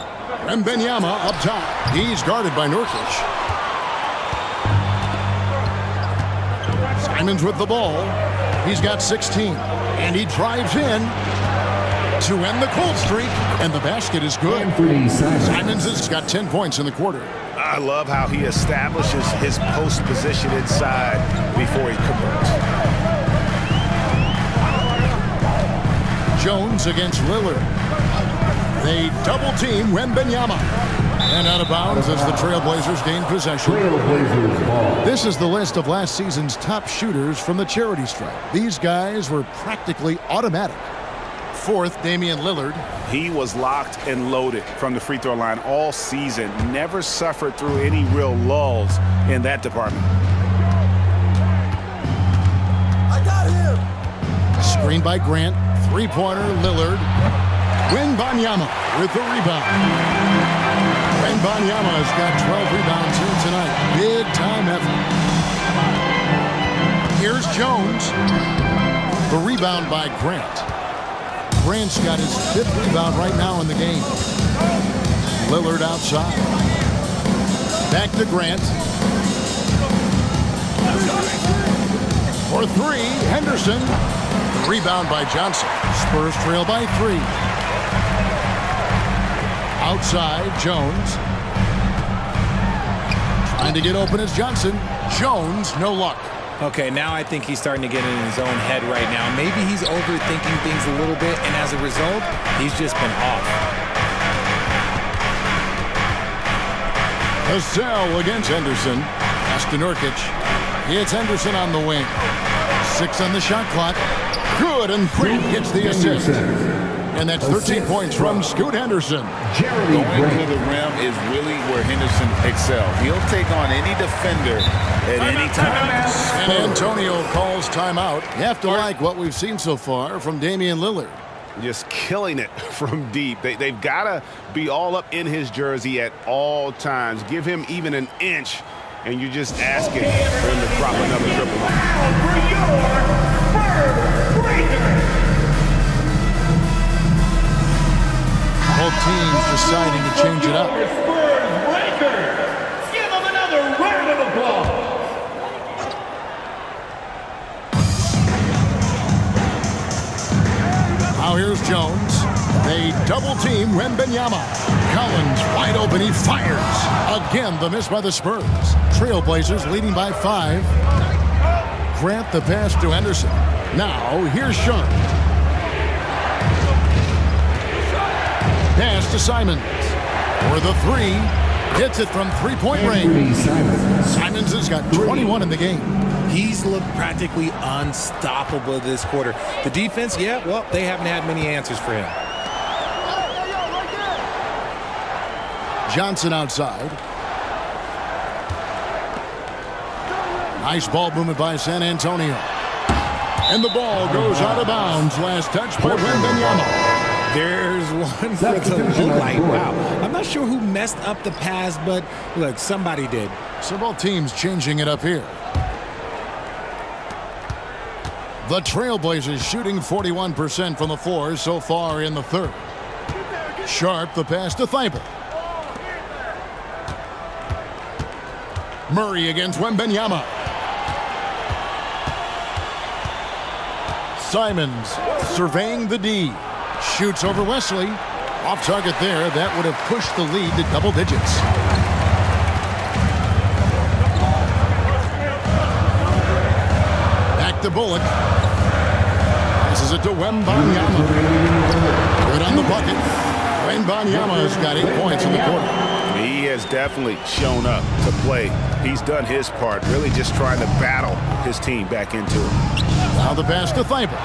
Wembanyama up top. He's guarded by Nurkic. Simons with the ball. He's got 16. And he drives in to end the cold streak. And the basket is good. Simons has got 10 points in the quarter. I love how he establishes his post position inside before he converts. Jones against Lillard. They double team Wembanyama. And out of bounds as the Trailblazers gain possession. This is the list of last season's top shooters from the charity stripe. These guys were practically automatic. 4th, Damian Lillard. He was locked and loaded from the free throw line all season. Never suffered through any real lulls in that department. I got him. Screen by Grant. 3-pointer, Lillard. Wembanyama with the rebound. Wembanyama has got 12 rebounds here tonight. Big time effort. Here's Jones. The rebound by Grant. Grant's got his 5th rebound right now in the game. Lillard outside. Back to Grant. For 3, Henderson. Rebound by Johnson. Spurs trail by 3. Outside, Jones. Trying to get open is Johnson. Jones, no luck. Okay, now I think he's starting to get in his own head right now. Maybe he's overthinking things a little bit, and as a result, he's just been off. Vassell against Henderson. Pass to Nurkic. It's Henderson on the wing. 6 on the shot clock. Good, and Grant gets the assist. And that's 13 points from Scoot Henderson. Going to the rim is really where Henderson excels. He'll take on any defender at any time. San Antonio calls timeout. You have to like what we've seen so far from Damian Lillard. Just killing it from deep. They've got to be all up in his jersey at all times. Give him even an inch, and you're just asking for him to drop another triple. Both teams deciding to change it up. double-team Wembanyama. Collins wide open. He fires. Again, the miss by the Spurs. Trailblazers leading by 5. Grant the pass to Henderson. Now, here's Sharp. Pass to Simons. For the 3. Hits it from three-point range. Simons has got 21 in the game. He's looked practically unstoppable this quarter. The defense, yeah, well, they haven't had many answers for him. Johnson outside. Nice ball movement by San Antonio. And the ball goes out of bounds. Last touch by Wembanyama. There's one for the low light. Wow. I'm not sure who messed up the pass, but look, somebody did. So both teams changing it up here. The Trailblazers shooting 41% from the floor so far in the third. Sharp the pass to Thibault. Murray against Wembanyama. Simons surveying the D. Shoots over Wesley. Off target there. That would have pushed the lead to double digits. Back to Bullock. Passes it to Wembanyama. Good on the bucket. Wembanyama has got 8 points in the quarter. He has definitely shown up to play. He's done his part, really just trying to battle his team back into it. Now the pass to Thibault.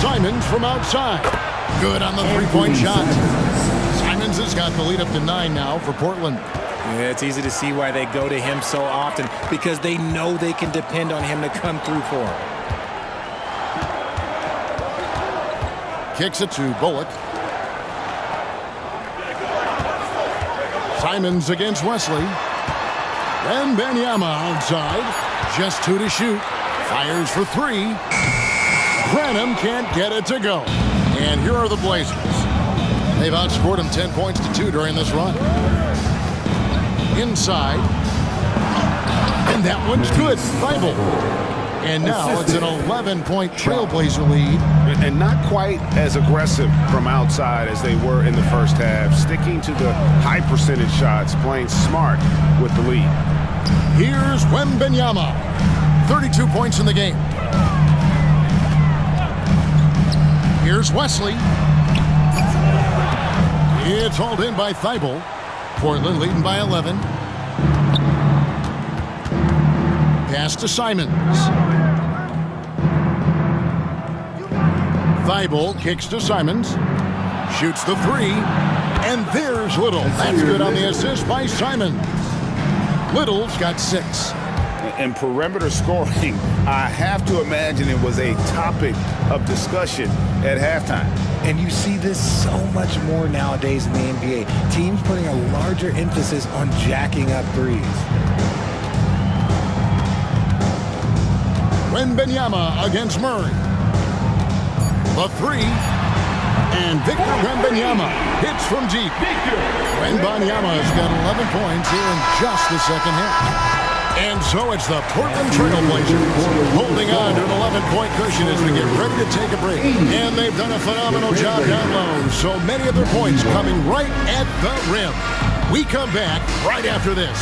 Simons from outside. Good on the three-point shot. Simons has got the lead up to 9 now for Portland. Yeah, it's easy to see why they go to him so often, because they know they can depend on him to come through for them. Kicks it to Bullock. Simons against Wesley. Wembanyama outside. Just 2 to shoot. Fires for 3. Branham can't get it to go. And here are the Blazers. They've outscored them 10 points to 2 during this run. Inside. And that one's good. Thibault. And now it's an 11-point Trailblazer lead. And not quite as aggressive from outside as they were in the first half. Sticking to the high percentage shots, playing smart with the lead. Here's Wembanyama. 32 points in the game. Here's Wesley. It's hauled in by Thibault. Portland leading by 11. Pass to Simons. Thibault kicks to Simons. Shoots the 3. And there's Little. That's good on the assist by Simons. Little's got 6. And perimeter scoring, I have to imagine it was a topic of discussion at halftime. And you see this so much more nowadays in the NBA. Teams putting a larger emphasis on jacking up threes. Wembanyama against Murray. The 3. And Victor Wembanyama hits from deep. Wembanyama has got 11 points here in just the second half. And so it's the Portland Trailblazers holding on to an 11-point cushion as we get ready to take a break. And they've done a phenomenal job down low. So many of their points coming right at the rim. We come back right after this.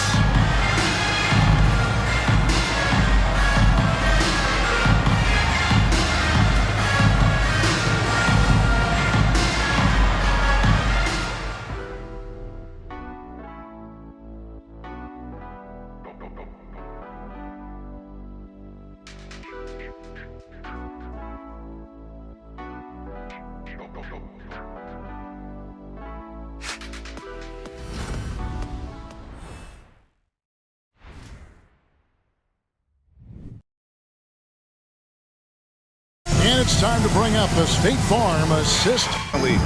It's time to bring up the State Farm assist.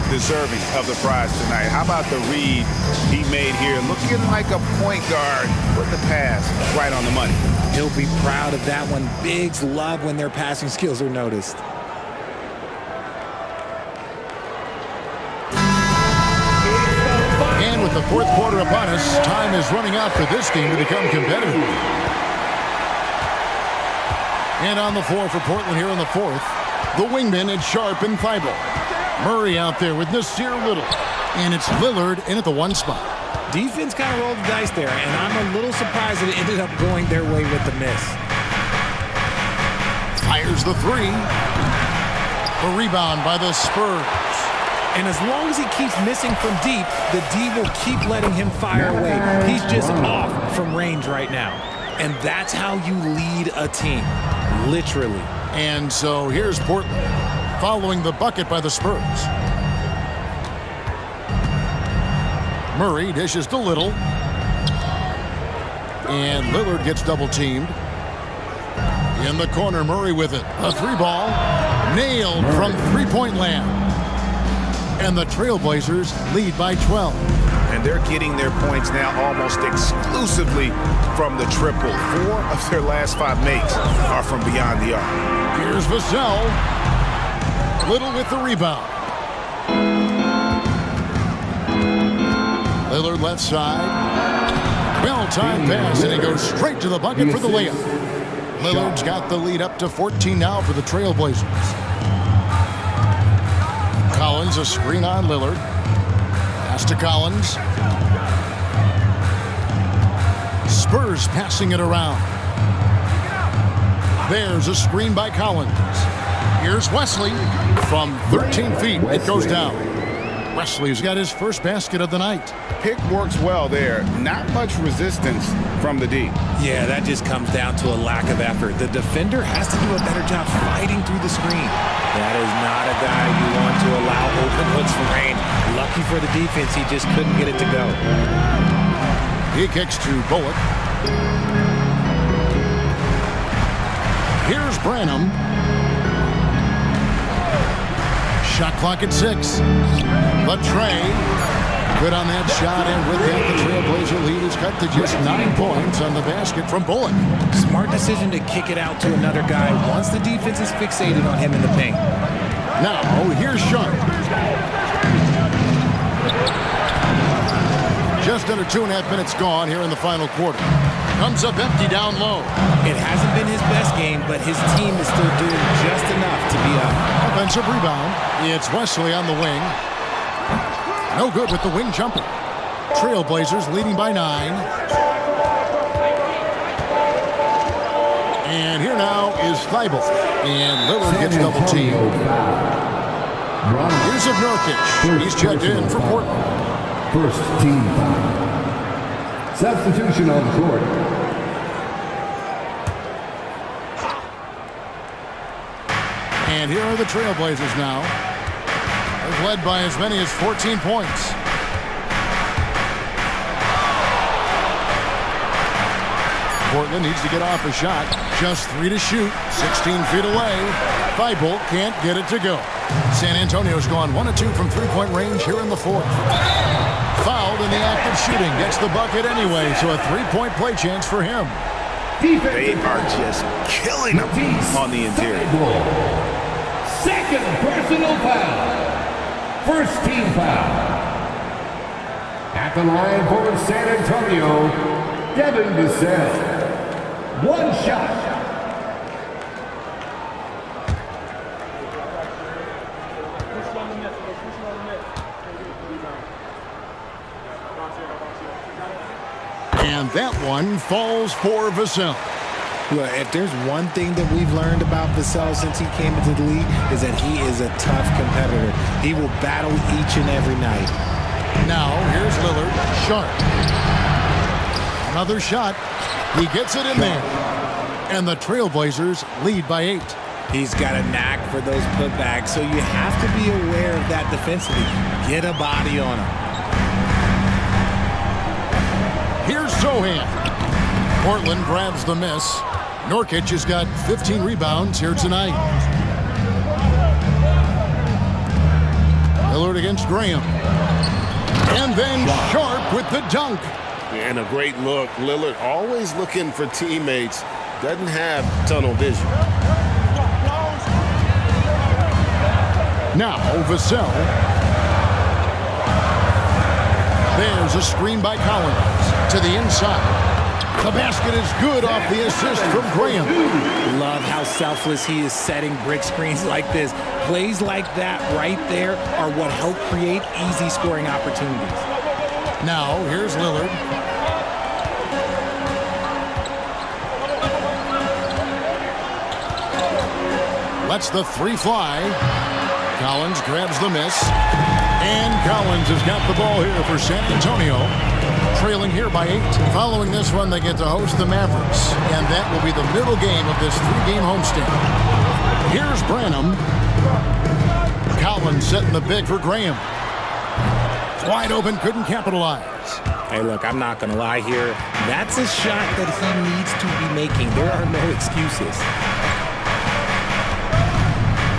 Deserving of the prize tonight. How about the read he made here? Looking like a point guard with the pass right on the money. He'll be proud of that one. Bigs love when their passing skills are noticed. And with the fourth quarter upon us, time is running out for this game to become competitive. And on the floor for Portland here in the fourth, The wingman is Sharp and Thibault. Murray out there with Nasir Little. And it's Lillard in at the one spot. Defense kind of rolled the dice there, and I'm a little surprised that it ended up going their way with the miss. Fires the three. The rebound by the Spurs. And as long as he keeps missing from deep, the D will keep letting him fire away. He's just off from range right now. And that's how you lead a team, literally. And so here's Portland, following the bucket by the Spurs. Murray dishes to Little. And Lillard gets double-teamed. In the corner, Murray with it. A three ball, nailed from three-point land. And the Trailblazers lead by 12. And they're getting their points now almost exclusively from the triple. 4 of their last 5 makes are from beyond the arc. Here's Vassell. Little with the rebound. Lillard left side. Well-timed pass, and he goes straight to the bucket for the layup. Lillard's got the lead up to 14 now for the Trailblazers. Collins, a screen on Lillard. Pass to Collins. Spurs passing it around. There's a screen by Collins. Here's Wesley. From 13 feet, it goes down. Wesley's got his first basket of the night. Pick works well there. Not much resistance from the D. Yeah, that just comes down to a lack of effort. The defender has to do a better job fighting through the screen. That is not a guy you want to allow open hooks from range. Lucky for the defense, he just couldn't get it to go. He kicks to Bullock. Here's Branham. Shot clock at 6. The tray. Good on that shot, and with that, the Trailblazer lead is cut to just 9 points on the basket from Bullock. Smart decision to kick it out to another guy once the defense is fixated on him in the paint. Now, here's Sharp. Just under 2.5 minutes gone here in the final quarter. Comes up empty down low. It hasn't been his best game, but his team is still doing just enough to be up. Offensive rebound. It's Wesley on the wing. No good with the wing jumper. Trailblazers leading by 9. And here now is Thibault. And Lillard gets double-teamed. Here's of Nurkic. He's checked in for Portland. First team foul. Substitution on the court. And here are the Trailblazers now. They've led by as many as 14 points. Portland needs to get off a shot. Just 3 to shoot. 16 feet away. Thibault can't get it to go. San Antonio's gone 1 of 2 from three-point range here in the fourth. Fouled in the act of shooting. Gets the bucket anyway, so a three-point play chance for him. They are just killing them on the interior. Second personal foul. First team foul. At the line for San Antonio, Devin Vassell. 1 shot. And that one falls for Vassell. Well, if there's one thing that we've learned about Vassell since he came into the league is that he is a tough competitor. He will battle each and every night. Now, here's Lillard. Sharp. Another shot. He gets it in there. And the Trailblazers lead by 8. He's got a knack for those putbacks, so you have to be aware of that defensively. Get a body on him. Here's Sohan. Portland grabs the miss. Nurkic has got 15 rebounds here tonight. Lillard against Graham. And then Sharp with the dunk. And a great look. Lillard always looking for teammates. Doesn't have tunnel vision. Now Vassell. There's a screen by Collins to the inside. The basket is good off the assist from Graham. Love how selfless he is setting brick screens like this. Plays like that right there are what help create easy scoring opportunities. Now, here's Lillard. Lets the three fly. Collins grabs the miss. And Collins has got the ball here for San Antonio. Trailing here by 8. Following this one, they get to host the Mavericks. And that will be the middle game of this 3-game homestand. Here's Branham. Collins setting the big for Graham. Wide open, couldn't capitalize. Hey, look, I'm not going to lie here. That's a shot that he needs to be making. There are no excuses.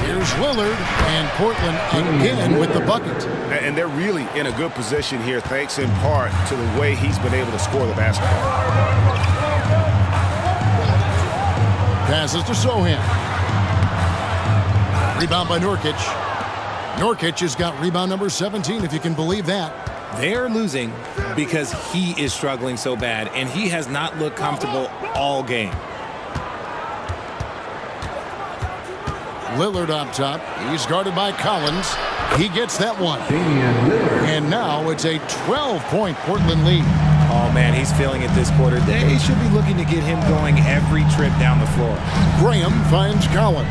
Here's Lillard, and Portland again with the bucket. And they're really in a good position here, thanks in part to the way he's been able to score the basketball. Passes to Sohan. Rebound by Nurkic. Nurkic has got rebound number 17, if you can believe that. They're losing because he is struggling so bad, and he has not looked comfortable all game. Lillard up top. He's guarded by Collins. He gets that one. And now it's a 12-point Portland lead. Oh, man, he's feeling it this quarter. They should be looking to get him going every trip down the floor. Graham finds Collins.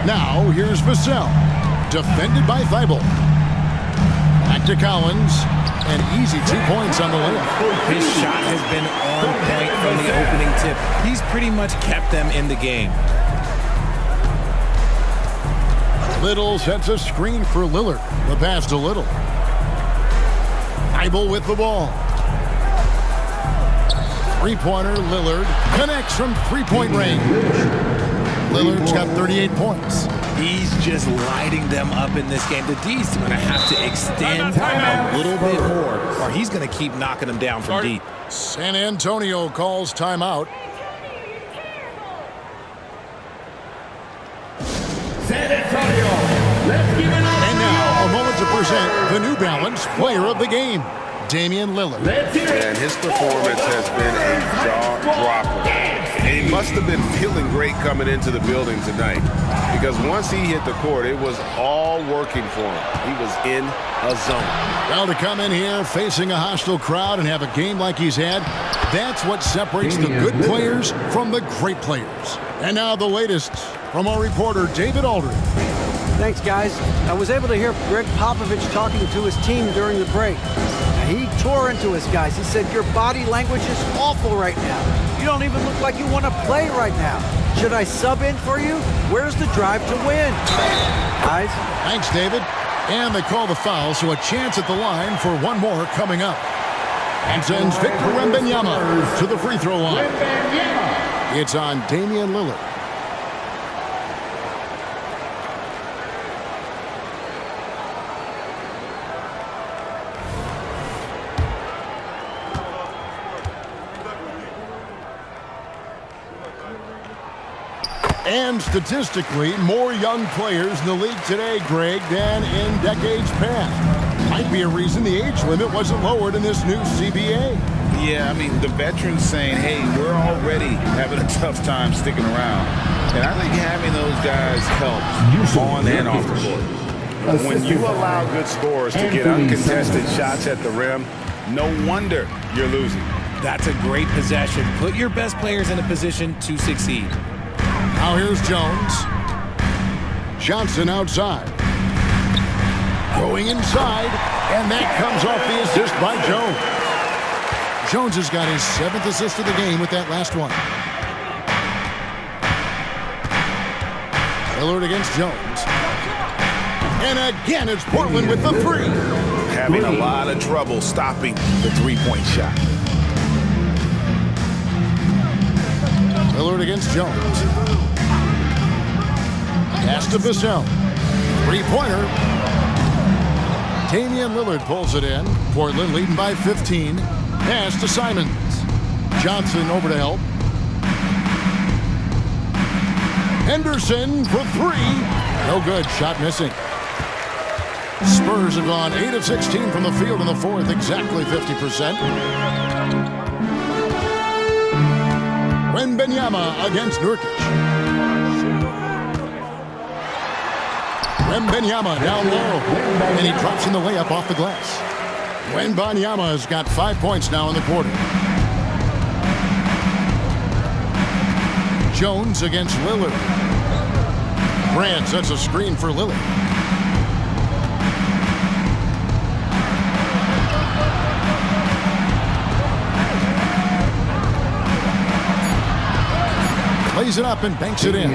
Now here's Vassell. Defended by Thibault. Back to Collins. An easy 2 points on the layup. His shot has been on point from the opening tip. He's pretty much kept them in the game. Little sets a screen for Lillard. The pass to Little. Thibault with the ball. Three-pointer, Lillard connects from three-point range. Lillard's got 38 points. He's just lighting them up in this game. The D's going to have to extend a little bit more, or he's going to keep knocking them down from deep. San Antonio calls timeout. San Antonio, let's give it up. And now, a moment to present the New Balance Player of the Game, Damian Lillard. Let's hear it. And his performance has been a jaw-dropper. And he must have been feeling great coming into the building tonight, because once he hit the court, it was all working for him. He was in a zone. Well, to come in here facing a hostile crowd and have a game like he's had, that's what separates the good players from the great players. And now the latest from our reporter, David Aldridge. Thanks, guys. I was able to hear Greg Popovich talking to his team during the break. He tore into his guys. He said, your body language is awful right now. You don't even look like you want to play right now. Should I sub in for you? Where's the drive to win? Guys? Thanks, David. And they call the foul, so a chance at the line for one more coming up. And sends Victor Wembanyama to the free throw line. It's on Damian Lillard. And statistically, more young players in the league today, Greg, than in decades past. Might be a reason the age limit wasn't lowered in this new CBA. Yeah, I mean, the veterans saying, hey, we're already having a tough time sticking around. And I think having those guys helps on and off the court. When you allow good scorers to get uncontested shots at the rim, no wonder you're losing. That's a great possession. Put your best players in a position to succeed. Now here's Jones. Johnson outside. Going inside, and that comes off the assist by Jones. Jones has got his 7th assist of the game with that last one. Lillard against Jones. And again, it's Portland with the three. Having a lot of trouble stopping the three-point shot. Lillard against Jones. Pass to Vassell. Three-pointer. Damian Lillard pulls it in. Portland leading by 15. Pass to Simons. Johnson over to help. Henderson for three. No good. Shot missing. Spurs have gone 8 of 16 from the field in the fourth, exactly 50%. Wembanyama against Nurkic. Wembanyama down low, and he drops in the layup off the glass. Wembanyama has got 5 points now in the quarter. Jones against Lillard. Grant sets a screen for Lillard. Plays it up and banks it in.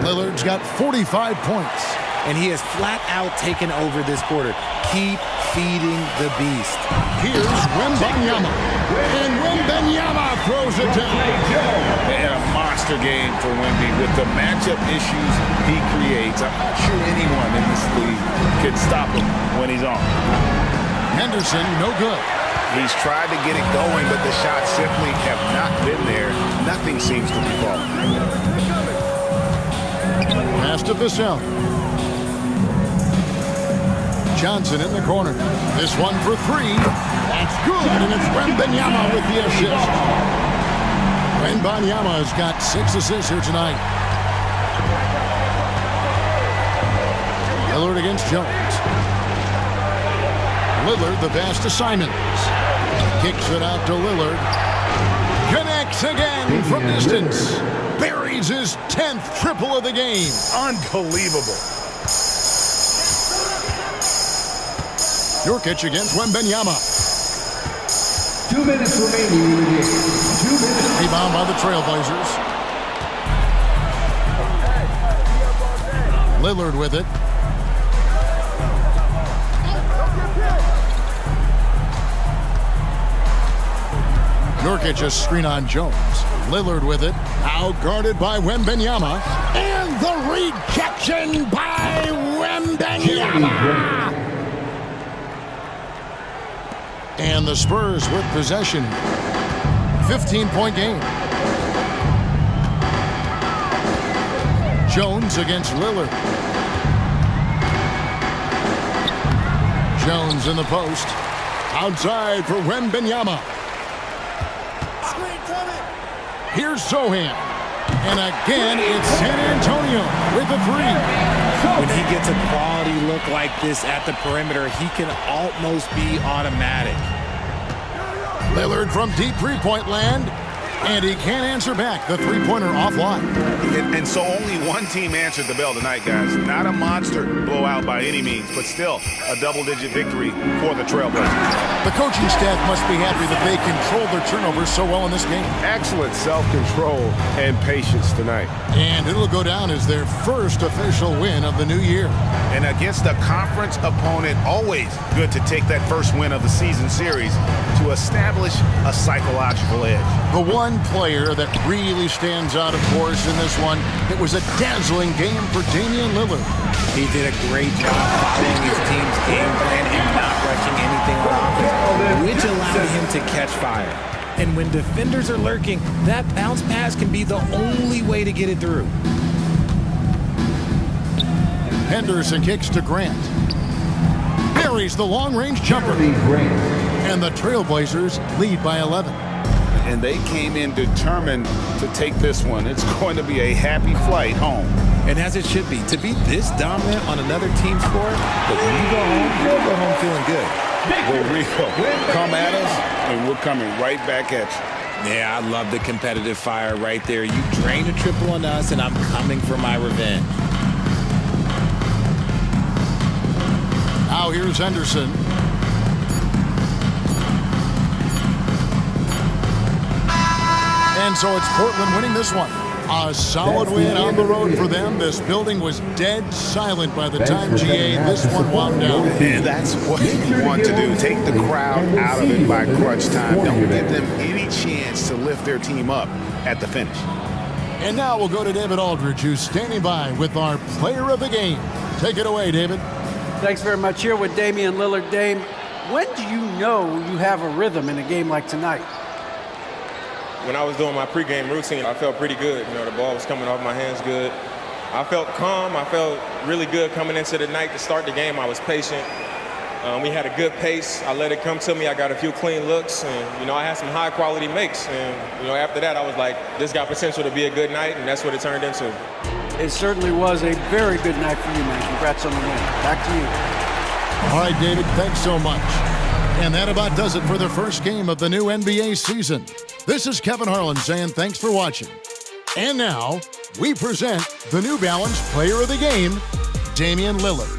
Lillard's got 45 points. And he has flat out taken over this quarter. Keep feeding the beast. Here's Wembanyama. And Wembanyama throws it down. And a monster game for Wemby with the matchup issues he creates. I'm not sure anyone in this league can stop him when he's on. Henderson, no good. He's tried to get it going, but the shots simply have not been there. Nothing seems to be falling. Pass to Vassell. Johnson in the corner. This one for three. That's good, and it's Wembanyama with the assist. Wembanyama has got 6 assists here tonight. Lillard against Jones. Lillard, the pass to Simons. Kicks it out to Lillard. Connects again from distance. Buries his 10th triple of the game. Unbelievable. Nurkic against Wembanyama. 2 minutes remaining in the game. 2 minutes. Rebound by the Trailblazers. Lillard with it. Nurkic a screen on Jones. Lillard with it. Out guarded by Wembanyama. And the rejection by Wembanyama. And the Spurs with possession. 15-point game. Jones against Lillard. Jones in the post. Outside for Wembanyama. Here's Zohan. And again, it's San Antonio with the three. When he gets a quality look like this at the perimeter, he can almost be automatic. Lillard from deep three-point land. And he can't answer back. The three-pointer offline. And so only one team answered the bell tonight, guys. Not a monster blowout by any means, but still a double-digit victory for the Trailblazers. The coaching staff must be happy that they controlled their turnovers so well in this game. Excellent self-control and patience tonight. And it'll go down as their first official win of the new year. And against a conference opponent, always good to take that first win of the season series to establish a psychological edge. The one player that really stands out, of course, in this one, it was a dazzling game for Damian Lillard. He did a great job following his team's game plan and not rushing anything on offense, which allowed him to catch fire. And when defenders are lurking, that bounce pass can be the only way to get it through. Henderson kicks to Grant. Buries the long-range jumper. And the Trailblazers lead by 11. And they came in determined to take this one. It's going to be a happy flight home. And as it should be, to be this dominant on another team's score, but when you go home, you'll go home feeling good. Well, Rico, come at us, and we're coming right back at you. Yeah, I love the competitive fire right there. You drain a triple on us, and I'm coming for my revenge. Now here's Henderson. And so it's Portland winning this one. A solid win on the road for them. This building was dead silent by the time GA this one wound down. And that's what you want to do. Take the crowd out of it by crunch time. Don't give them any chance to lift their team up at the finish. And now we'll go to David Aldridge, who's standing by with our player of the game. Take it away, David. Thanks very much. Here with Damian Lillard. Dame, when do you know you have a rhythm in a game like tonight? When I was doing my pregame routine, I felt pretty good. You know, the ball was coming off my hands good. I felt calm. I felt really good coming into the night to start the game. I was patient. We had a good pace. I let it come to me. I got a few clean looks, and, I had some high-quality makes. And, after that, I was like, this got potential to be a good night, and that's what it turned into. It certainly was a very good night for you, man. Congrats on the win. Back to you. All right, David, thanks so much. And that about does it for the first game of the new NBA season. This is Kevin Harlan saying thanks for watching. And now, we present the New Balance Player of the Game, Damian Lillard.